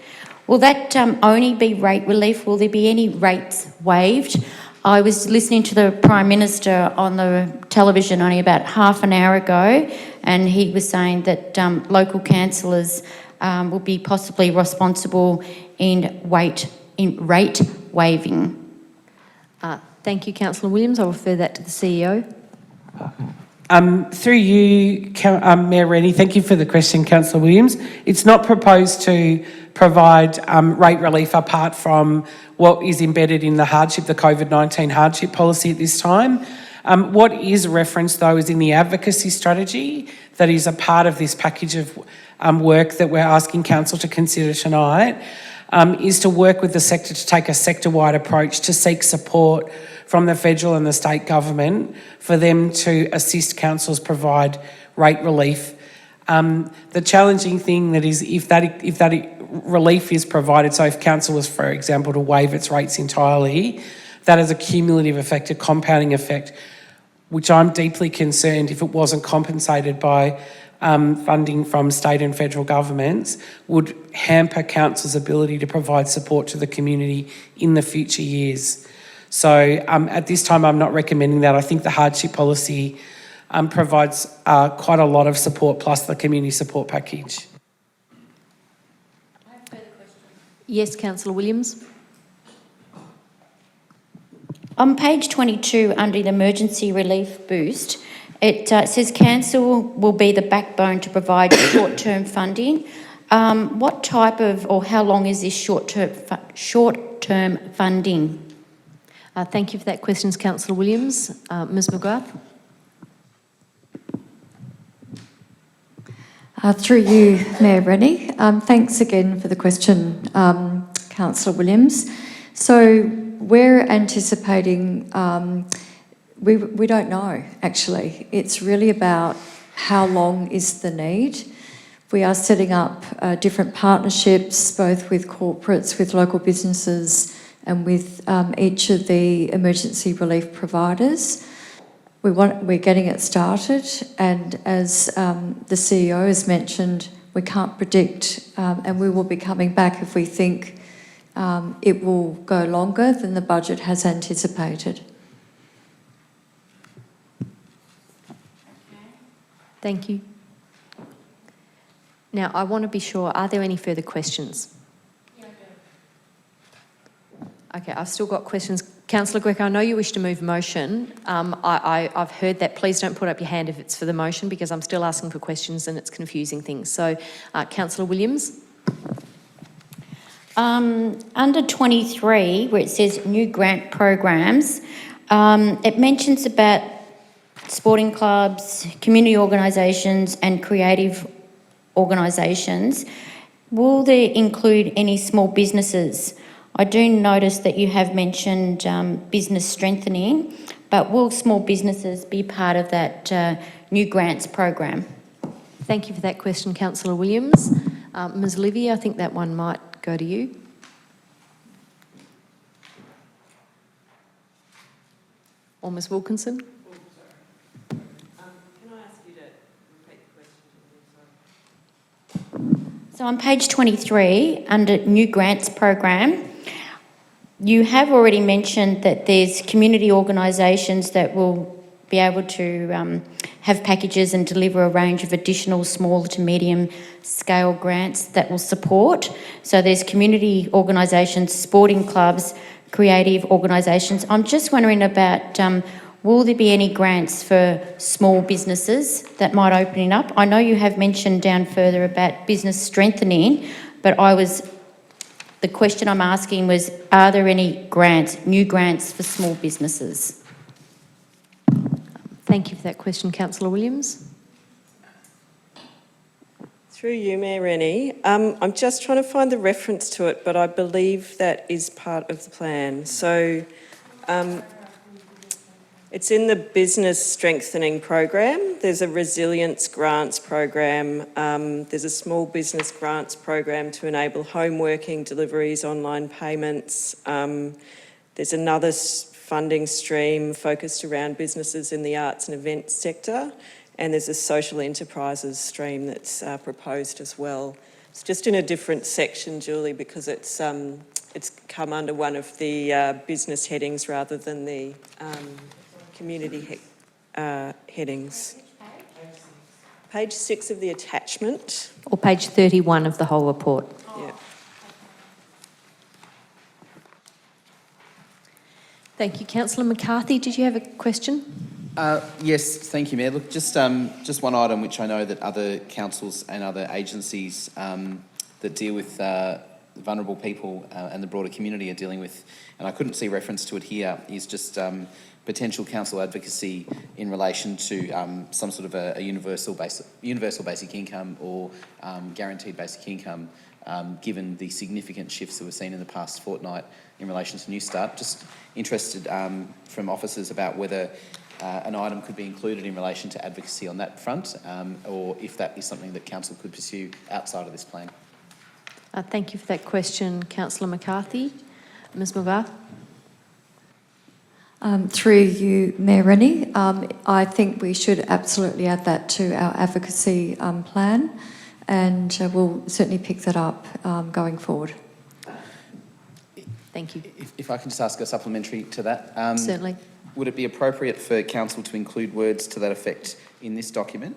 S2: will that only be rate relief? Will there be any rates waived? I was listening to the Prime Minister on the television only about half an hour ago, and he was saying that local councillors will be possibly responsible in rate waiving.
S1: Thank you, Councillor Williams. I'll refer that to the CEO.
S3: Through you, Mayor Rennie, thank you for the question, Councillor Williams. It's not proposed to provide rate relief apart from what is embedded in the hardship, the COVID-19 hardship policy at this time. What is referenced, though, is in the advocacy strategy that is a part of this package of work that we're asking council to consider tonight, is to work with the sector to take a sector-wide approach to seek support from the federal and the state government for them to assist councils provide rate relief. The challenging thing that is if that relief is provided, so if council was, for example, to waive its rates entirely, that has a cumulative effect, a compounding effect, which I'm deeply concerned if it wasn't compensated by funding from state and federal governments, would hamper council's ability to provide support to the community in the future years. So at this time, I'm not recommending that. I think the hardship policy provides quite a lot of support, plus the community support package.
S1: I have further questions. Yes, Councillor Williams.
S2: On page 22, under the emergency relief boost, it says council will be the backbone to provide short-term funding. What type of, or how long is this short-term funding?
S1: Thank you for that question, Councillor Williams. Ms McGrath.
S10: Through you, Mayor Rennie. Thanks again for the question, Councillor Williams. So we're anticipating, we don't know, actually. It's really about how long is the need. We are setting up different partnerships, both with corporates, with local businesses, and with each of the emergency relief providers. We're getting it started, and as the CEO has mentioned, we can't predict, and we will be coming back if we think it will go longer than the budget has anticipated.
S1: Thank you. Now, I want to be sure, are there any further questions? Yeah, I do. Okay, I've still got questions. Councillor Greco, I know you wish to move a motion. I've heard that. Please don't put up your hand if it's for the motion, because I'm still asking for questions and it's confusing things. So, Councillor Williams.
S2: Under 23, where it says new grant programs, it mentions about sporting clubs, community organisations and creative organisations. Will they include any small businesses? I do notice that you have mentioned business strengthening, but will small businesses be part of that new grants program?
S1: Thank you for that question, Councillor Williams. Ms Livy, I think that one might go to you. Or Ms Wilkinson.
S2: So on page 23, under new grants program, you have already mentioned that there's community organisations that will be able to have packages and deliver a range of additional small to medium scale grants that will support. So there's community organisations, sporting clubs, creative organisations. I'm just wondering about, will there be any grants for small businesses that might open up? I know you have mentioned down further about business strengthening, but the question I'm asking was, are there any grants, new grants for small businesses?
S1: Thank you for that question, Councillor Williams.
S11: Through you, Mayor Rennie. I'm just trying to find the reference to it, but I believe that is part of the plan. So it's in the business strengthening program. There's a resilience grants program. There's a small business grants program to enable home working, deliveries, online payments. There's another funding stream focused around businesses in the arts and events sector. And there's a social enterprises stream that's proposed as well. It's just in a different section, Julie, because it's come under one of the business headings rather than the community headings. Page 6 of the attachment.
S1: Or page 31 of the whole report.
S11: Yeah.
S1: Thank you. Councillor McCarthy, did you have a question?
S5: Yes, thank you, Mayor. Look, just one item which I know that other councils and other agencies that deal with vulnerable people and the broader community are dealing with, and I couldn't see reference to it here, is just potential council advocacy in relation to some sort of a universal basic income or guaranteed basic income, given the significant shifts that we've seen in the past fortnight in relation to New Start. Just interested from officers about whether an item could be included in relation to advocacy on that front, or if that is something that council could pursue outside of this plan.
S1: Thank you for that question, Councillor McCarthy. Ms McGrath.
S10: Through you, Mayor Rennie, I think we should absolutely add that to our advocacy plan, and we'll certainly pick that up going forward.
S1: Thank you.
S5: If I can just ask a supplementary to that.
S1: Certainly.
S5: Would it be appropriate for council to include words to that effect in this document,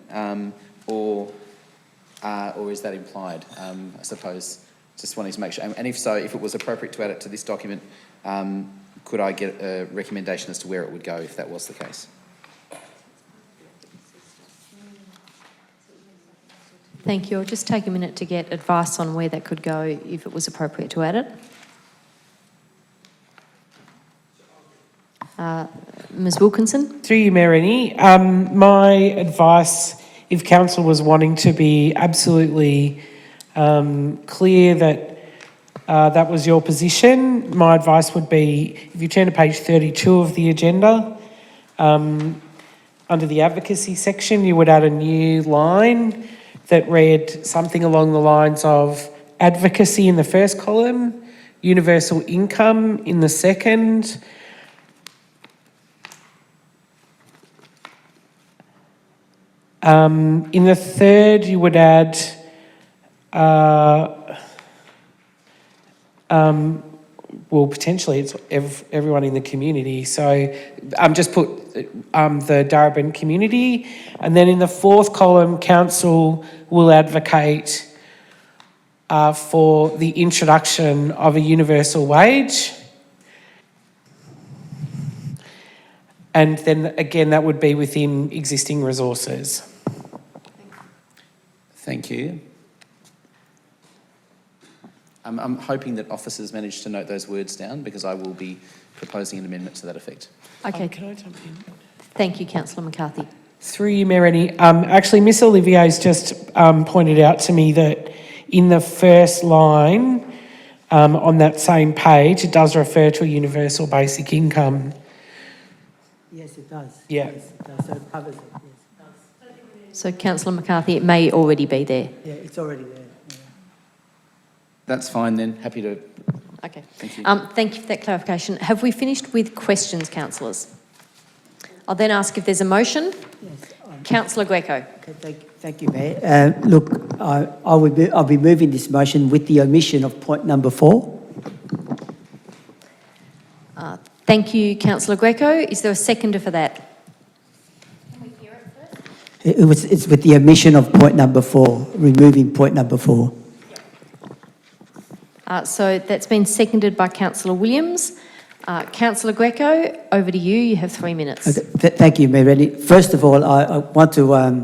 S5: or is that implied? I suppose just wanting to make sure. And if so, if it was appropriate to add it to this document, could I get a recommendation as to where it would go if that was the case?
S1: Thank you. I'll just take a minute to get advice on where that could go if it was appropriate to add it. Ms Wilkinson.
S3: Through you, Mayor Rennie, my advice, if council was wanting to be absolutely clear that That was your position. My advice would be, if you turn to page 32 of the agenda, under the advocacy section, you would add a new line that read something along the lines of advocacy in the first column, universal income in the second, in the third, you would add well, potentially it's everyone in the community. So just put the Darebin community. And then in the fourth column, council will advocate for the introduction of a universal wage. And then again, that would be within existing resources.
S5: Thank you. I'm hoping that officers manage to note those words down, because I will be proposing an amendment to that effect.
S1: Okay.
S3: Can I jump in?
S1: Thank you, Councillor McCarthy.
S3: Through you, Mereni. Actually, Miss Olivier's just pointed out to me that in the first line on that same page, it does refer to a universal basic income.
S7: Yes, it does.
S3: Yeah.
S7: Yes, it does. So it covers it, yes.
S1: So, Councillor McCarthy, it may already be there.
S7: Yeah, it's already there. Yeah.
S5: That's fine then. Happy to.
S1: Okay.
S5: Thank you.
S1: Thank you for that clarification. Have we finished with questions, councillors? I'll then ask if there's a motion.
S7: Yes.
S1: Councillor Greco.
S7: Okay, thank you, Mayor. Look, I'll be moving this motion with the omission of point number 4.
S1: Thank you, Councillor Greco. Is there a seconder for that?
S7: It's with the omission of point number 4, removing point number 4.
S1: So that's been seconded by Councillor Williams. Councillor Greco, over to you. You have 3 minutes.
S7: Okay, thank you, Mayor. First of all, I want to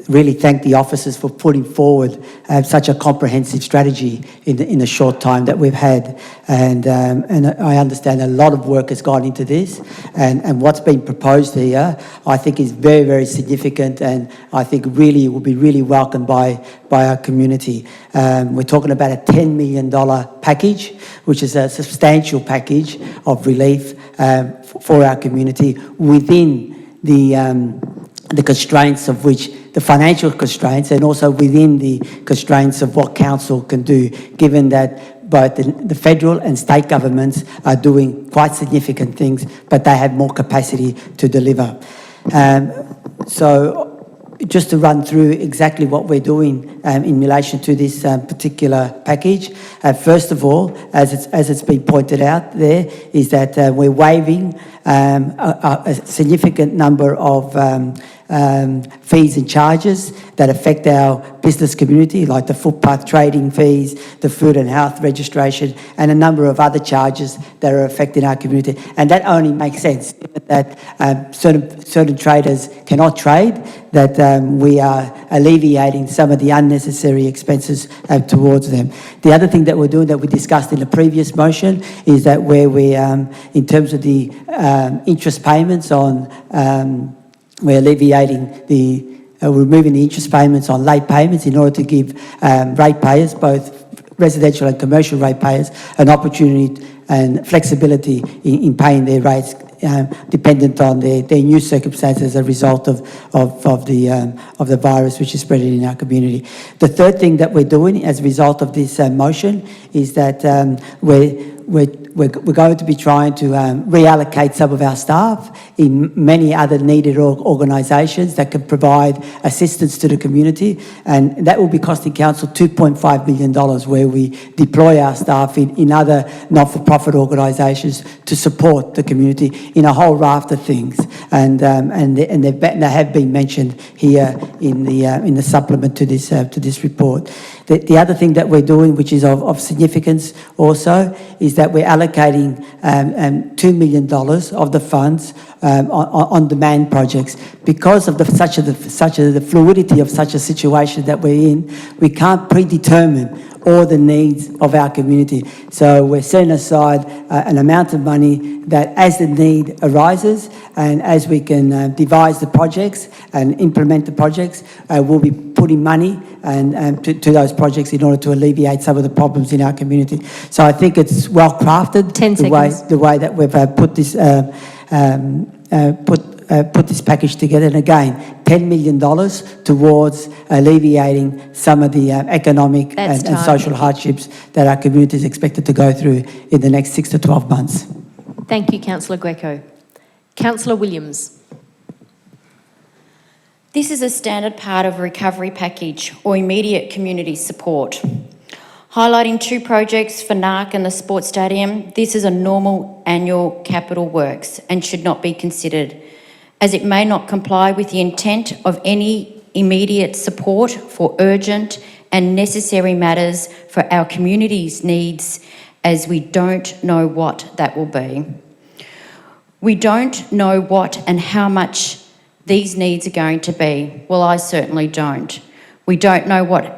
S7: really thank the officers for putting forward such a comprehensive strategy in the short time that we've had, and I understand a lot of work has gone into this, and what's been proposed here I think is very, very significant, and I think really will be really welcomed by our community. We're talking about a $10 million package, which is a substantial package of relief for our community within the constraints of which, the financial constraints, and also within the constraints of what council can do, given that both the federal and state governments are doing quite significant things, but they have more capacity to deliver. So just to run through exactly what we're doing in relation to this particular package. First of all, as it's been pointed out there, is that we're waiving a significant number of fees and charges that affect our business community, like the footpath trading fees, the food and health registration, and a number of other charges that are affecting our community. And that only makes sense, that certain traders cannot trade, that we are alleviating some of the unnecessary expenses towards them. The other thing that we're doing that we discussed in the previous motion is that where we, in terms of the interest payments on, we're alleviating removing the interest payments on late payments in order to give ratepayers, both residential and commercial ratepayers, an opportunity and flexibility in paying their rates dependent on their new circumstances as a result of the virus which is spreading in our community. The third thing that we're doing as a result of this motion is that we're going to be trying to reallocate some of our staff in many other needed organisations that can provide assistance to the community, and that will be costing council $2.5 million, where we deploy our staff in other not-for-profit organisations to support the community in a whole raft of things, and they have been mentioned here in the supplement to this report. The other thing that we're doing, which is of significance also, is that we're allocating $2 million of the funds on-demand projects. Because of the fluidity of such a situation that we're in, we can't predetermine all the needs of our community. So we're setting aside an amount of money that, as the need arises and as we can devise the projects and implement the projects, we'll be putting money and to those projects in order to alleviate some of the problems in our community. So I think it's well crafted.
S1: 10 seconds.
S7: The way that we've put this put this package together, and again, $10 million towards alleviating some of the economic and social hardships that our community is expected to go through in the next 6 to 12 months.
S1: Thank you, Councillor Greco. Councillor Williams.
S2: This is a standard part of a recovery package or immediate community support. Highlighting 2 projects for NARC and the sports stadium, this is a normal annual capital works and should not be considered, as it may not comply with the intent of any immediate support for urgent and necessary matters for our community's needs, as we don't know what that will be. We don't know what and how much these needs are going to be. Well, I certainly don't. We don't know what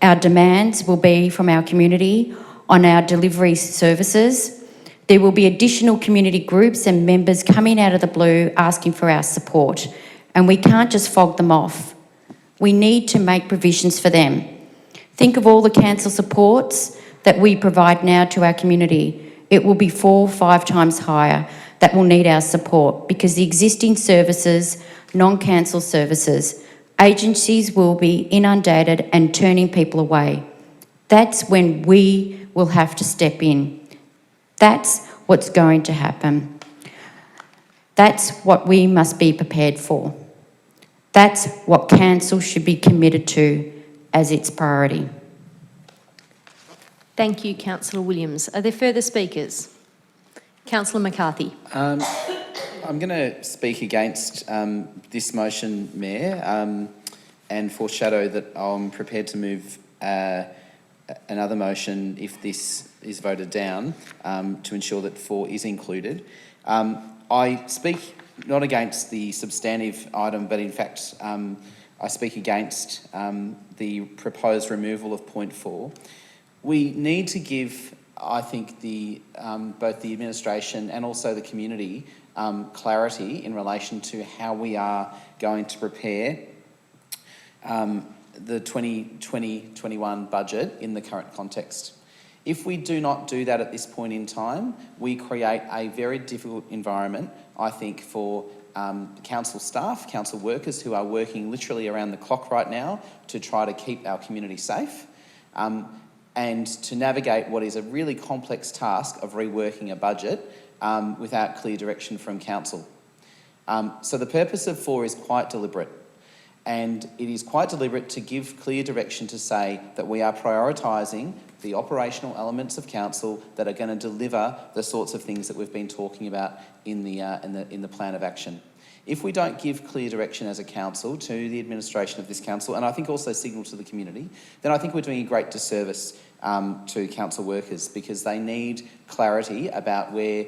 S2: our demands will be from our community on our delivery services. There will be additional community groups and members coming out of the blue asking for our support, and we can't just fog them off. We need to make provisions for them. Think of all the council supports that we provide now to our community. It will be 4 or 5 times higher that will need our support, because the existing services, non-council services, agencies will be inundated and turning people away. That's when we will have to step in. That's what's going to happen. That's what we must be prepared for. That's what council should be committed to as its priority.
S1: Thank you, Councillor Williams. Are there further speakers? Councillor McCarthy.
S5: I'm going to speak against this motion, Mayor, and foreshadow that I'm prepared to move another motion if this is voted down to ensure that 4 is included. I speak not against the substantive item, but in fact I speak against the proposed removal of point 4. We need to give, I think, both the administration and also the community clarity in relation to how we are going to prepare the 2020-21 budget in the current context. If we do not do that at this point in time, we create a very difficult environment, I think, for council staff, council workers who are working literally around the clock right now to try to keep our community safe, and to navigate what is a really complex task of reworking a budget without clear direction from council. So the purpose of 4 is quite deliberate. And it is quite deliberate to give clear direction to say that we are prioritising the operational elements of council that are going to deliver the sorts of things that we've been talking about in the plan of action. If we don't give clear direction as a council to the administration of this council, and I think also signal to the community, then I think we're doing a great disservice to council workers, because they need clarity about where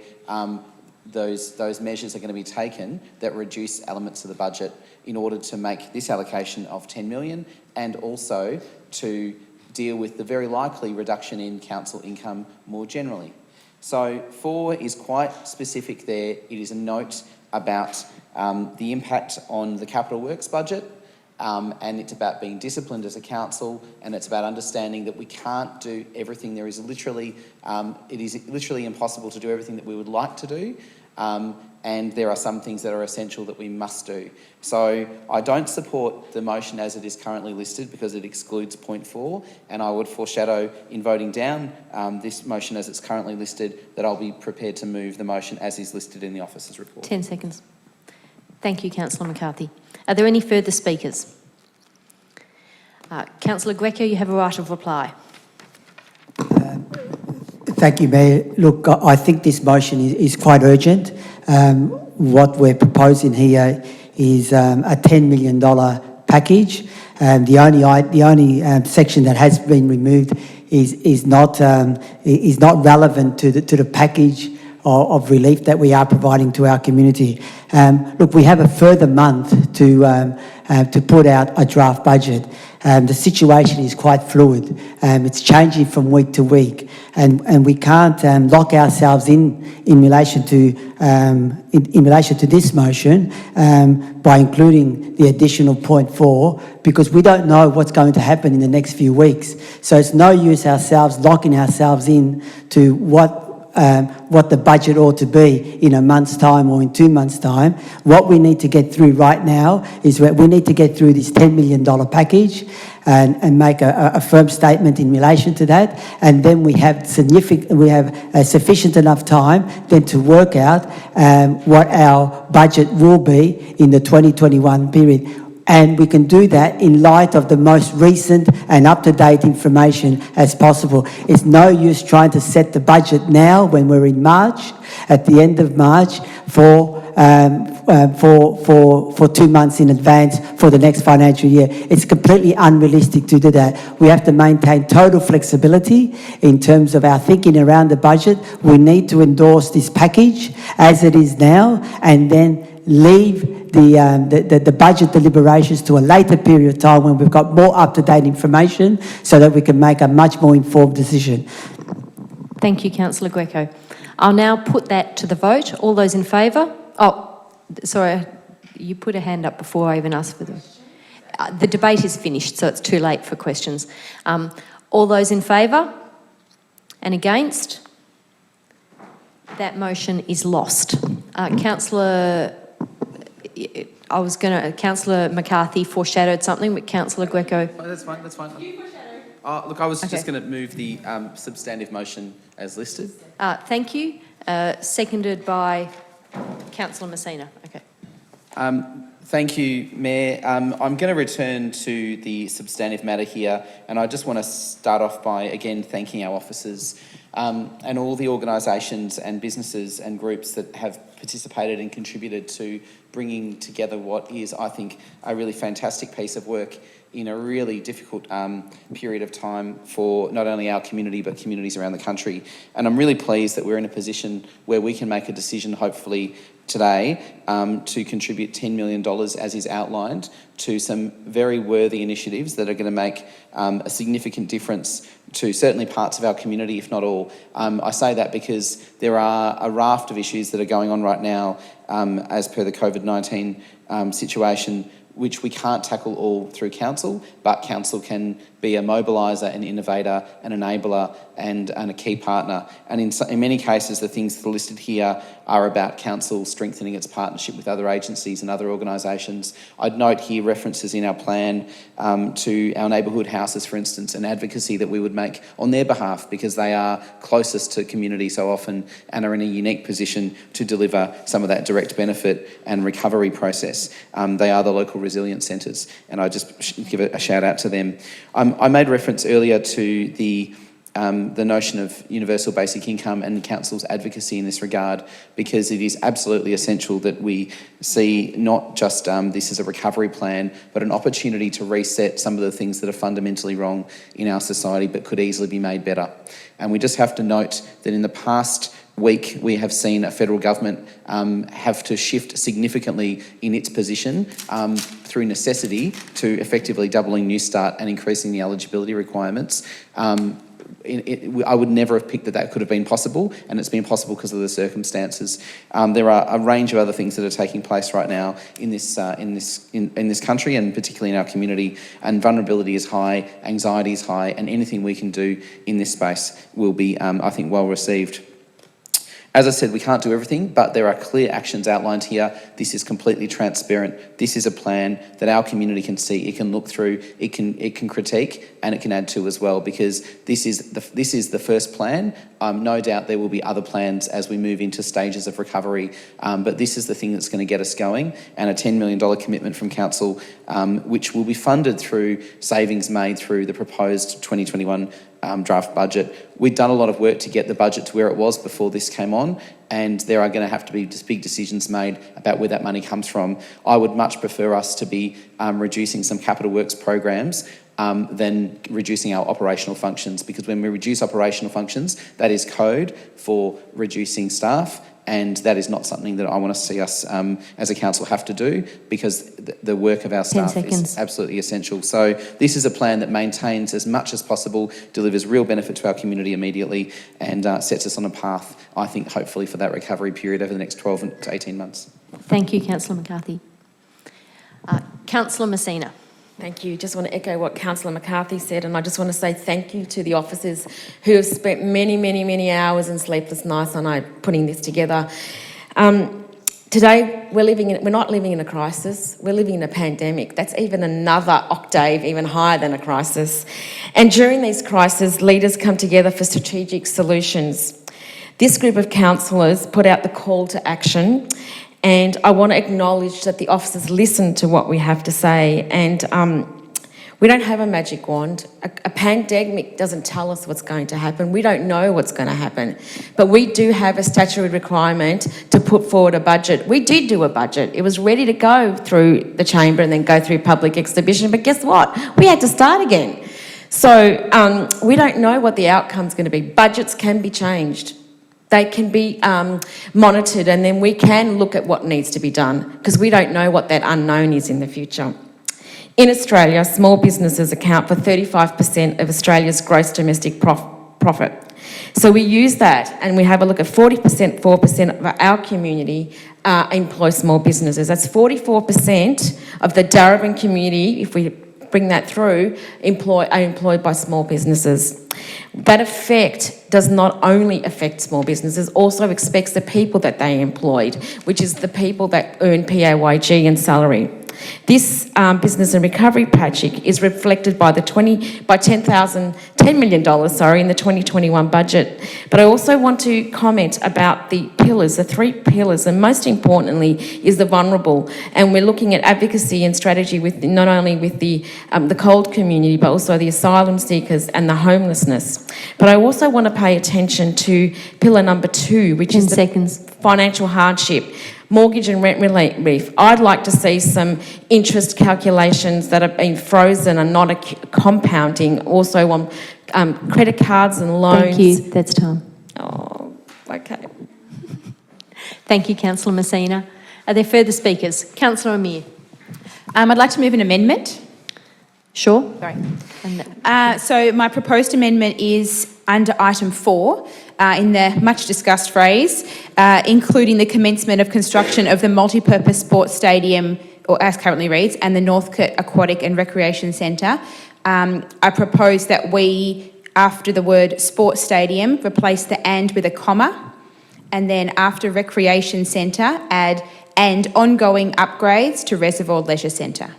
S5: those measures are going to be taken that reduce elements of the budget in order to make this allocation of 10 million and also to deal with the very likely reduction in council income more generally. So 4 is quite specific there. It is a note about the impact on the capital works budget, and it's about being disciplined as a council, and it's about understanding that we can't do everything. It is literally impossible to do everything that we would like to do, and there are some things that are essential that we must do. So I don't support the motion as it is currently listed because it excludes point 4, and I would foreshadow in voting down this motion as it's currently listed that I'll be prepared to move the motion as is listed in the officer's report.
S1: 10 seconds. Thank you, Councillor McCarthy. Are there any further speakers? Councillor Greco, you have a right of reply.
S7: Thank you, Mayor. Look, I think this motion is quite urgent. What we're proposing here is a $10 million package. The only section that has been removed is not relevant to the package of relief that we are providing to our community. Look, we have a further month to put out a draft budget. The situation is quite fluid. It's changing from week to week, and we can't lock ourselves in relation to this motion by including the additional point 4, because we don't know what's going to happen in the next few weeks. So it's no use ourselves locking ourselves in to what the budget ought to be in a month's time or in 2 months' time. What we need to get through right now is that we need to get through this $10 million package and make a firm statement in relation to that, and then we have sufficient enough time then to work out what our budget will be in the 2021 period. And we can do that in light of the most recent and up-to-date information as possible. It's no use trying to set the budget now when we're in March, at the end of March, for 2 months in advance for the next financial year. It's completely unrealistic to do that. We have to maintain total flexibility in terms of our thinking around the budget. We need to endorse this package as it is now, and then leave the budget deliberations to a later period of time when we've got more up-to-date information so that we can make a much more informed decision.
S1: Thank you, Councillor Greco. I'll now put that to the vote. All those in favour? Oh, sorry, you put a hand up before I even asked for them. The debate is finished, so it's too late for questions. All those in favour and against? That motion is lost. Councillor McCarthy foreshadowed something, but Councillor Greco...
S5: Oh, that's fine. You foreshadowed. Look, I was just going to move the substantive motion as listed.
S1: Thank you. Seconded by Councillor Messina. Okay.
S5: Thank you, Mayor. I'm going to return to the substantive matter here, and I just want to start off by, again, thanking our officers and all the organisations and businesses and groups that have participated and contributed to bringing together what is, I think, a really fantastic piece of work in a really difficult period of time for not only our community but communities around the country. And I'm really pleased that we're in a position where we can make a decision, hopefully today, to contribute $10 million, as is outlined, to some very worthy initiatives that are going to make a significant difference to certainly parts of our community, if not all. I say that because there are a raft of issues that are going on right now as per the COVID-19 situation, which we can't tackle all through council, but council can be a mobiliser, an innovator, an enabler and a key partner. And in many cases, the things that are listed here are about council strengthening its partnership with other agencies and other organisations. I'd note here references in our plan to our neighbourhood houses, for instance, and advocacy that we would make on their behalf, because they are closest to community so often and are in a unique position to deliver some of that direct benefit and recovery process. They are the local resilience centres, and I just give a shout out to them. I made reference earlier to the notion of universal basic income and council's advocacy in this regard, because it is absolutely essential that we see not just this as a recovery plan, but an opportunity to reset some of the things that are fundamentally wrong in our society but could easily be made better. And we just have to note that in the past week, we have seen a federal government have to shift significantly in its position through necessity to effectively doubling Newstart and increasing the eligibility requirements. I would never have picked that could have been possible, and it's been possible because of the circumstances. There are a range of other things that are taking place right now in this country, and particularly in our community. And vulnerability is high, anxiety is high, and anything we can do in this space will be, I think, well received. As I said, we can't do everything, but there are clear actions outlined here. This is completely transparent. This is a plan that our community can see, it can look through, it can critique, and it can add to as well, because this is the first plan. No doubt there will be other plans as we move into stages of recovery, but this is the thing that's going to get us going, and a $10 million commitment from council, which will be funded through savings made through the proposed 2021 draft budget. We'd done a lot of work to get the budget to where it was before this came on, and there are going to have to be just big decisions made about where that money comes from. I would much prefer us to be reducing some capital works programs than reducing our operational functions, because when we reduce operational functions, that is code for reducing staff, and that is not something that I want to see us as a council have to do, because the work of our staff is absolutely essential. So this is a plan that maintains as much as possible, delivers real benefit to our community immediately, and sets us on a path, I think, hopefully for that recovery period over the next 12 to 18 months.
S1: Thank you, Councillor McCarthy. Councillor Messina.
S9: Thank you. Just want to echo what Councillor McCarthy said, and I just want to say thank you to the officers who have spent many, many, many hours and sleepless nights on putting this together. Today, we're not living in a crisis, we're living in a pandemic. That's even another octave, even higher than a crisis. And during these crises, leaders come together for strategic solutions. This group of councillors put out the call to action, and I want to acknowledge that the officers listen to what we have to say. And we don't have a magic wand. A pandemic doesn't tell us what's going to happen. We don't know what's going to happen. But we do have a statutory requirement to put forward a budget. We did do a budget. It was ready to go through the chamber and then go through public exhibition. But guess what? We had to start again. So we don't know what the outcome's going to be. Budgets can be changed. They can be monitored, and then we can look at what needs to be done, because we don't know what that unknown is in the future. In Australia, small businesses account for 35% of Australia's gross domestic profit. So we use that, and we have a look at 4% of our community employ small businesses. That's 44% of the Darabin community, if we bring that through, are employed by small businesses. That effect does not only affect small businesses, also affects the people that they employed, which is the people that earn PAYG and salary. This business and recovery project is reflected by $10 million in the 2021 budget. But I also want to comment about the pillars, the 3 pillars, and most importantly is the vulnerable. And we're looking at advocacy and strategy with not only with the cold community, but also the asylum seekers and the homelessness. But I also want to pay attention to pillar number 2, which is financial hardship. Mortgage and rent relief. I'd like to see some interest calculations that have been frozen and not compounding. Also on credit cards and loans.
S1: Thank you. That's time.
S9: Oh, okay.
S1: Thank you, Councillor Messina. Are there further speakers? Councillor Amir.
S6: I'd like to move an amendment.
S1: Sure.
S6: Sorry. So my proposed amendment is under item 4, in the much discussed phrase, including the commencement of construction of the multi-purpose sports stadium, or as currently reads, and the Northcote Aquatic and Recreation Centre. I propose that we, after the word sports stadium, replace the and with a comma, and then after recreation centre, add and ongoing upgrades to Reservoir Leisure Centre.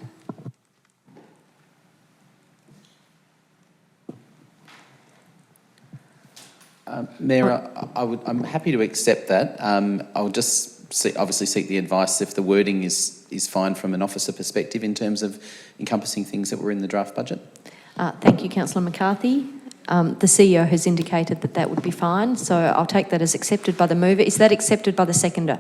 S5: Mayor, I'm happy to accept that. I'll just obviously seek the advice if the wording is fine from an officer perspective in terms of encompassing things that were in the draft budget.
S1: Thank you, Councillor McCarthy. The CEO has indicated that that would be fine, so I'll take that as accepted by the mover. Is that accepted by the seconder?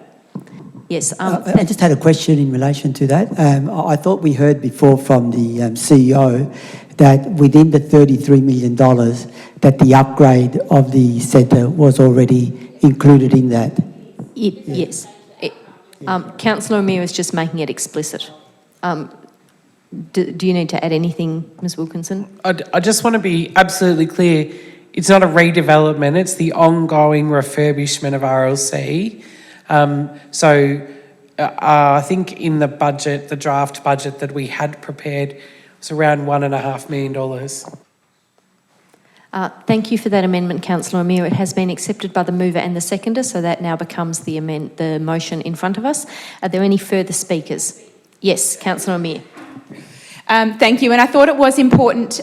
S1: Yes.
S7: I just had a question in relation to that. I thought we heard before from the CEO that within the $33 million that the upgrade of the centre was already included in that.
S1: Yes. Councillor Amir is just making it explicit. Do you need to add anything, Ms Wilkinson?
S3: I just want to be absolutely clear. It's not a redevelopment, it's the ongoing refurbishment of RLC. I think in the budget, the draft budget that we had prepared was around $1.5 million.
S1: Thank you for that amendment, Councillor Amir. It has been accepted by the mover and the seconder, so that now becomes the motion in front of us. Are there any further speakers? Yes, Councillor Amir.
S6: Thank you, and I thought it was important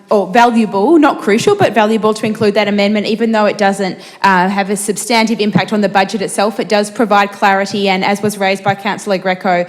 S6: or valuable, not crucial, but valuable to include that amendment, even though it doesn't have a substantive impact on the budget itself. It does provide clarity, and as was raised by Councillor Greco,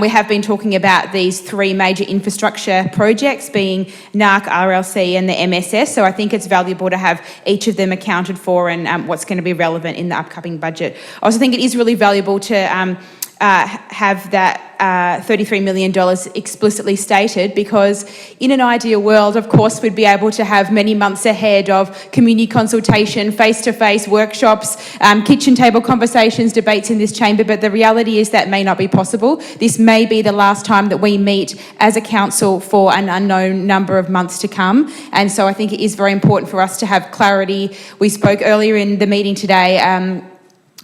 S6: we have been talking about these 3 major infrastructure projects being NARC, RLC and the MSS, so I think it's valuable to have each of them accounted for and what's going to be relevant in the upcoming budget. I also think it is really valuable to have that $33 million explicitly stated, because in an ideal world, of course, we'd be able to have many months ahead of community consultation, face-to-face workshops, kitchen table conversations, debates in this chamber, but the reality is that may not be possible. This may be the last time that we meet as a council for an unknown number of months to come, and so I think it is very important for us to have clarity. We spoke earlier in the meeting today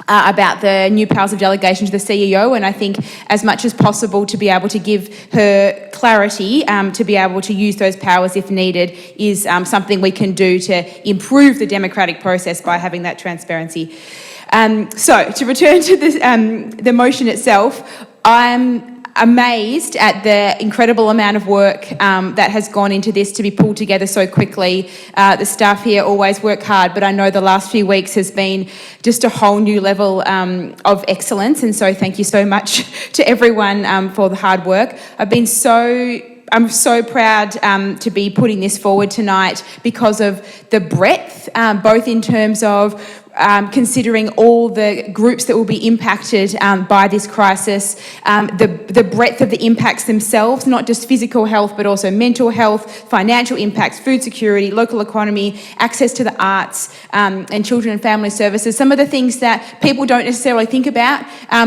S6: about the new powers of delegation to the CEO, and I think as much as possible to be able to give her clarity to be able to use those powers if needed is something we can do to improve the democratic process by having that transparency. So to return to the motion itself, I'm amazed at the incredible amount of work that has gone into this to be pulled together so quickly. The staff here always work hard, but I know the last few weeks has been just a whole new level of excellence, and so thank you so much to everyone for the hard work. I'm so proud to be putting this forward tonight because of the breadth, both in terms of considering all the groups that will be impacted by this crisis, the breadth of the impacts themselves, not just physical health, but also mental health, financial impacts, food security, local economy, access to the arts, and children and family services, some of the things that people don't necessarily think about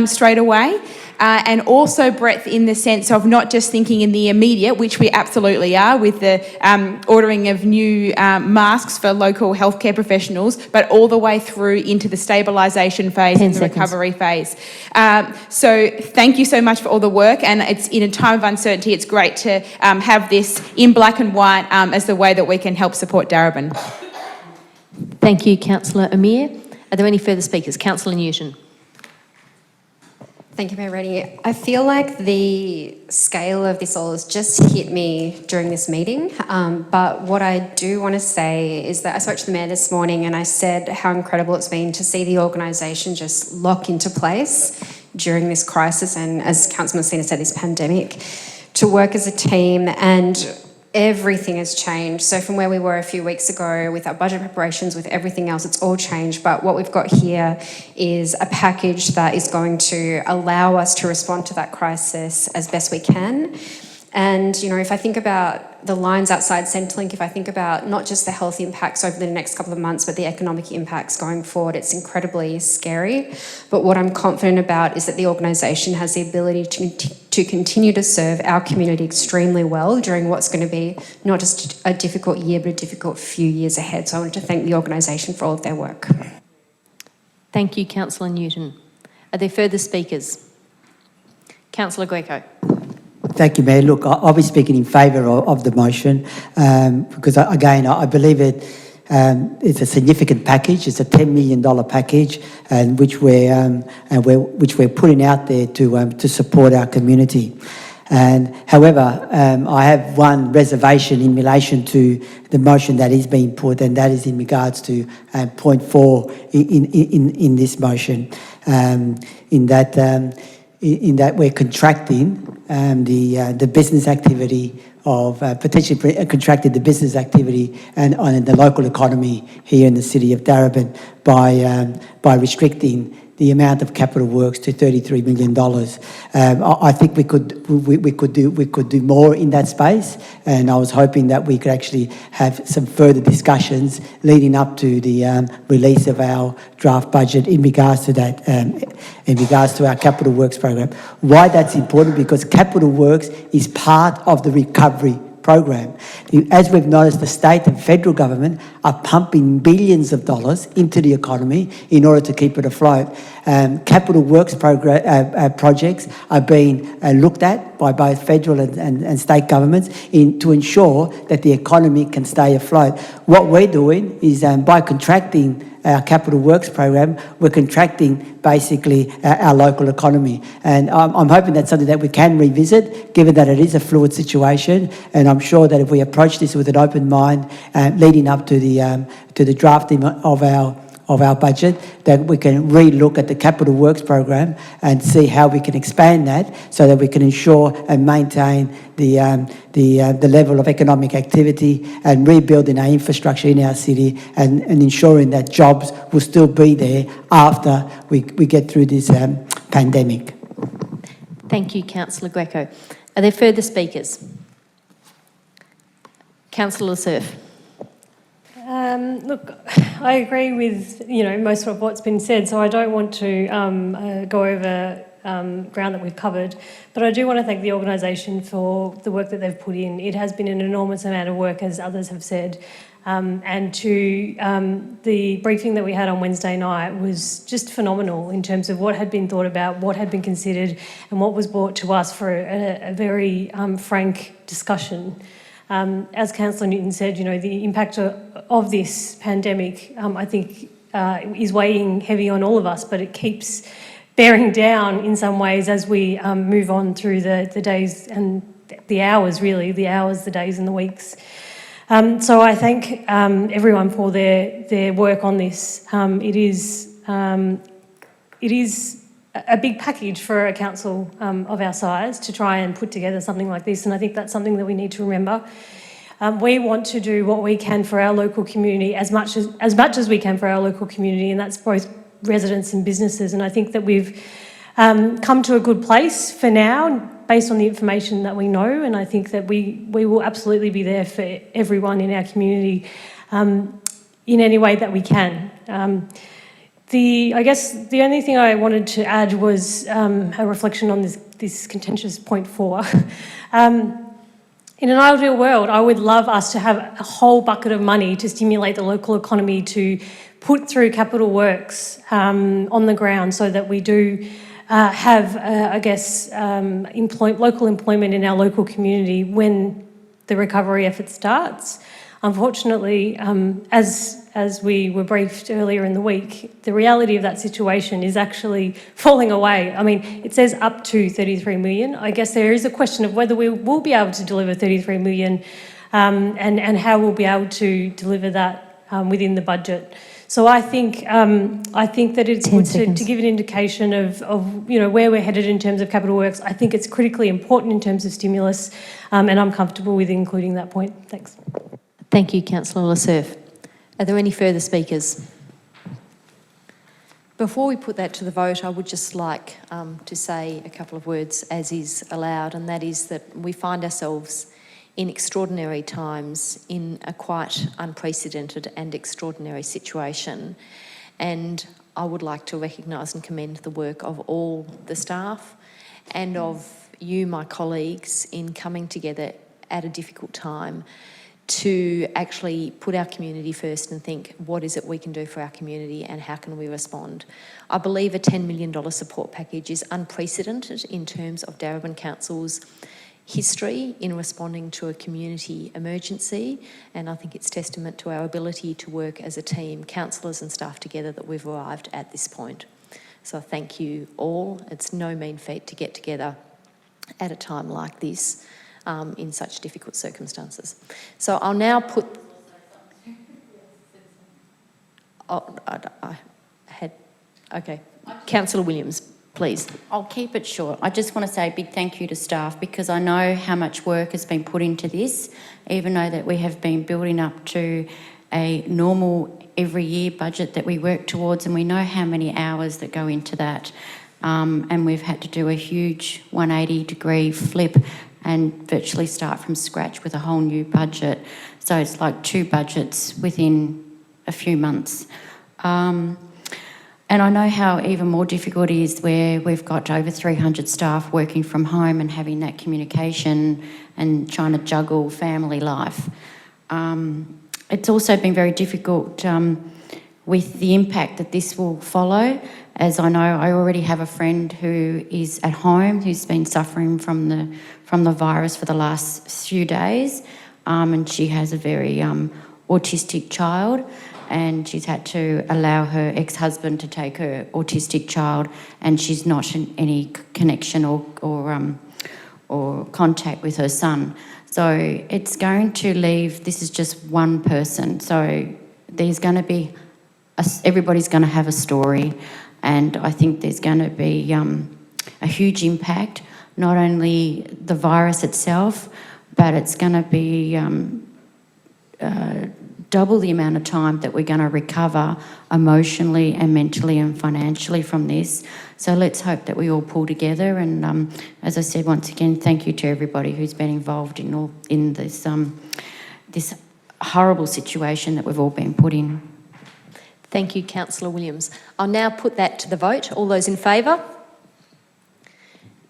S6: straight away. And also breadth in the sense of not just thinking in the immediate, which we absolutely are with the ordering of new masks for local healthcare professionals, but all the way through into the stabilisation phase and the recovery phase. So thank you so much for all the work, and it's in a time of uncertainty, it's great to have this in black and white as the way that we can help support Darebin.
S1: Thank you, Councillor Amir. Are there any further speakers? Councillor Newton.
S12: Thank you, Mayor Rennie. I feel like the scale of this all has just hit me during this meeting. But what I do want to say is that I spoke to the Mayor this morning and I said how incredible it's been to see the organisation just lock into place during this crisis and, as Councillor Messina said, this pandemic, to work as a team, and everything has changed. So from where we were a few weeks ago with our budget preparations, with everything else, it's all changed. But what we've got here is a package that is going to allow us to respond to that crisis as best we can. And, you know, if I think about the lines outside Centrelink, if I think about not just the health impacts over the next couple of months, but the economic impacts going forward, it's incredibly scary. But what I'm confident about is that the organisation has the ability to continue to serve our community extremely well during what's going to be not just a difficult year, but a difficult few years ahead. So I wanted to thank the organisation for all of their work.
S1: Thank you, Councillor Newton. Are there further speakers? Councillor Greco.
S7: Thank you, Mayor. Look, I'll be speaking in favour of the motion because, again, I believe it's a significant package. It's a $10 million package, and which we're putting out there to support our community. And however, I have one reservation in relation to the motion that is being put, and that is in regards to point 4 in this motion, in that we're contracting the business activity of potentially contracted the business activity and on the local economy here in the city of Darebin by restricting the amount of capital works to $33 million. I think we could do more in that space, and I was hoping that we could actually have some further discussions leading up to the release of our draft budget in regards to that, in regards to our capital works program. Why that's important? Because capital works is part of the recovery program. As we've noticed, the state and federal government are pumping billions of dollars into the economy in order to keep it afloat. Capital works projects are being looked at by both federal and state governments to ensure that the economy can stay afloat. What we're doing is by contracting our capital works program, we're contracting basically our local economy. And I'm hoping that's something that we can revisit, given that it is a fluid situation. And I'm sure that if we approach this with an open mind, leading up to the drafting of our budget, that we can re-look at the capital works program and see how we can expand that so that we can ensure and maintain the level of economic activity and rebuilding our infrastructure in our city and ensuring that jobs will still be there after we get through this pandemic.
S1: Thank you, Councillor Greco. Are there further speakers? Councillor Lasserf.
S13: Look, I agree with most of what's been said, so I don't want to go over ground that we've covered, but I do want to thank the organisation for the work that they've put in. It has been an enormous amount of work, as others have said, and to the briefing that we had on Wednesday night was just phenomenal in terms of what had been thought about, what had been considered, and what was brought to us for a very frank discussion. As Councillor Newton said, the impact of this pandemic, I think, is weighing heavy on all of us, but it keeps bearing down in some ways as we move on through the days and the hours, really, the days and the weeks. So I thank everyone for their work on this. It is a big package for a council of our size to try and put together something like this, and I think that's something that we need to remember. We want to do what we can for our local community as much as we can for our local community, and that's both residents and businesses. And I think that we've come to a good place for now, based on the information that we know. And I think that we will absolutely be there for everyone in our community in any way that we can. I guess the only thing I wanted to add was a reflection on this contentious point 4. In an ideal world, I would love us to have a whole bucket of money to stimulate the local economy, to put through capital works on the ground, so that we do have, local employment in our local community when the recovery effort starts. Unfortunately, as we were briefed earlier in the week, the reality of that situation is actually falling away. I mean, it says up to 33 million. I guess there is a question of whether we will be able to deliver 33 million and how we'll be able to deliver that within the budget. So I think that it's good to give an indication of where we're headed in terms of capital works. I think it's critically important in terms of stimulus, and I'm comfortable with including that point. Thanks.
S1: Thank you, Councillor Lasserf. Are there any further speakers? Before we put that to the vote, I would just like to say a couple of words, as is allowed, and that is that we find ourselves in extraordinary times, in a quite unprecedented and extraordinary situation. And I would like to recognise and commend the work of all the staff and of you, my colleagues, in coming together at a difficult time to actually put our community first and think, what is it we can do for our community and how can we respond? I believe a $10 million support package is unprecedented in terms of Darebin Council's history in responding to a community emergency, and I think it's testament to our ability to work as a team, councillors and staff together, that we've arrived at this point. So thank you all. It's no mean feat to get together at a time like this in such difficult circumstances. So I'll now put... Okay. Councillor Williams, please.
S2: I'll keep it short. I just want to say a big thank you to staff, because I know how much work has been put into this, even though that we have been building up to a normal every year budget that we work towards, and we know how many hours that go into that. And we've had to do a huge 180-degree flip and virtually start from scratch with a whole new budget. So it's like 2 budgets within a few months. And I know how even more difficult it is where we've got over 300 staff working from home and having that communication and trying to juggle family life. It's also been very difficult with the impact that this will follow. As I know, I already have a friend who is at home who's been suffering from the virus for the last few days, and she has a very autistic child, and she's had to allow her ex-husband to take her autistic child, and she's not in any connection or contact with her son. So it's going to leave, this is just one person, so there's going to be, everybody's going to have a story, and I think there's going to be a huge impact, not only the virus itself, but it's going to be double the amount of time that we're going to recover emotionally and mentally and financially from this. So let's hope that we all pull together. And as I said, once again, thank you to everybody who's been involved in this this horrible situation that we've all been put in.
S1: Thank you, Councillor Williams. I'll now put that to the vote. All those in favour?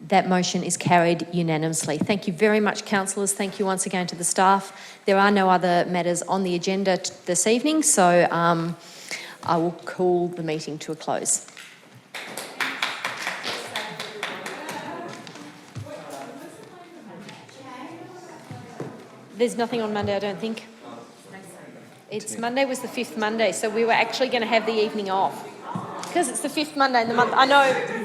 S1: That motion is carried unanimously. Thank you very much, councillors. Thank you once again to the staff. There are no other matters on the agenda this evening, so I will call the meeting to a close. There's nothing on Monday, I don't think. Monday was the 5th Monday, so we were actually going to have the evening off. Because it's the 5th Monday in the month. I know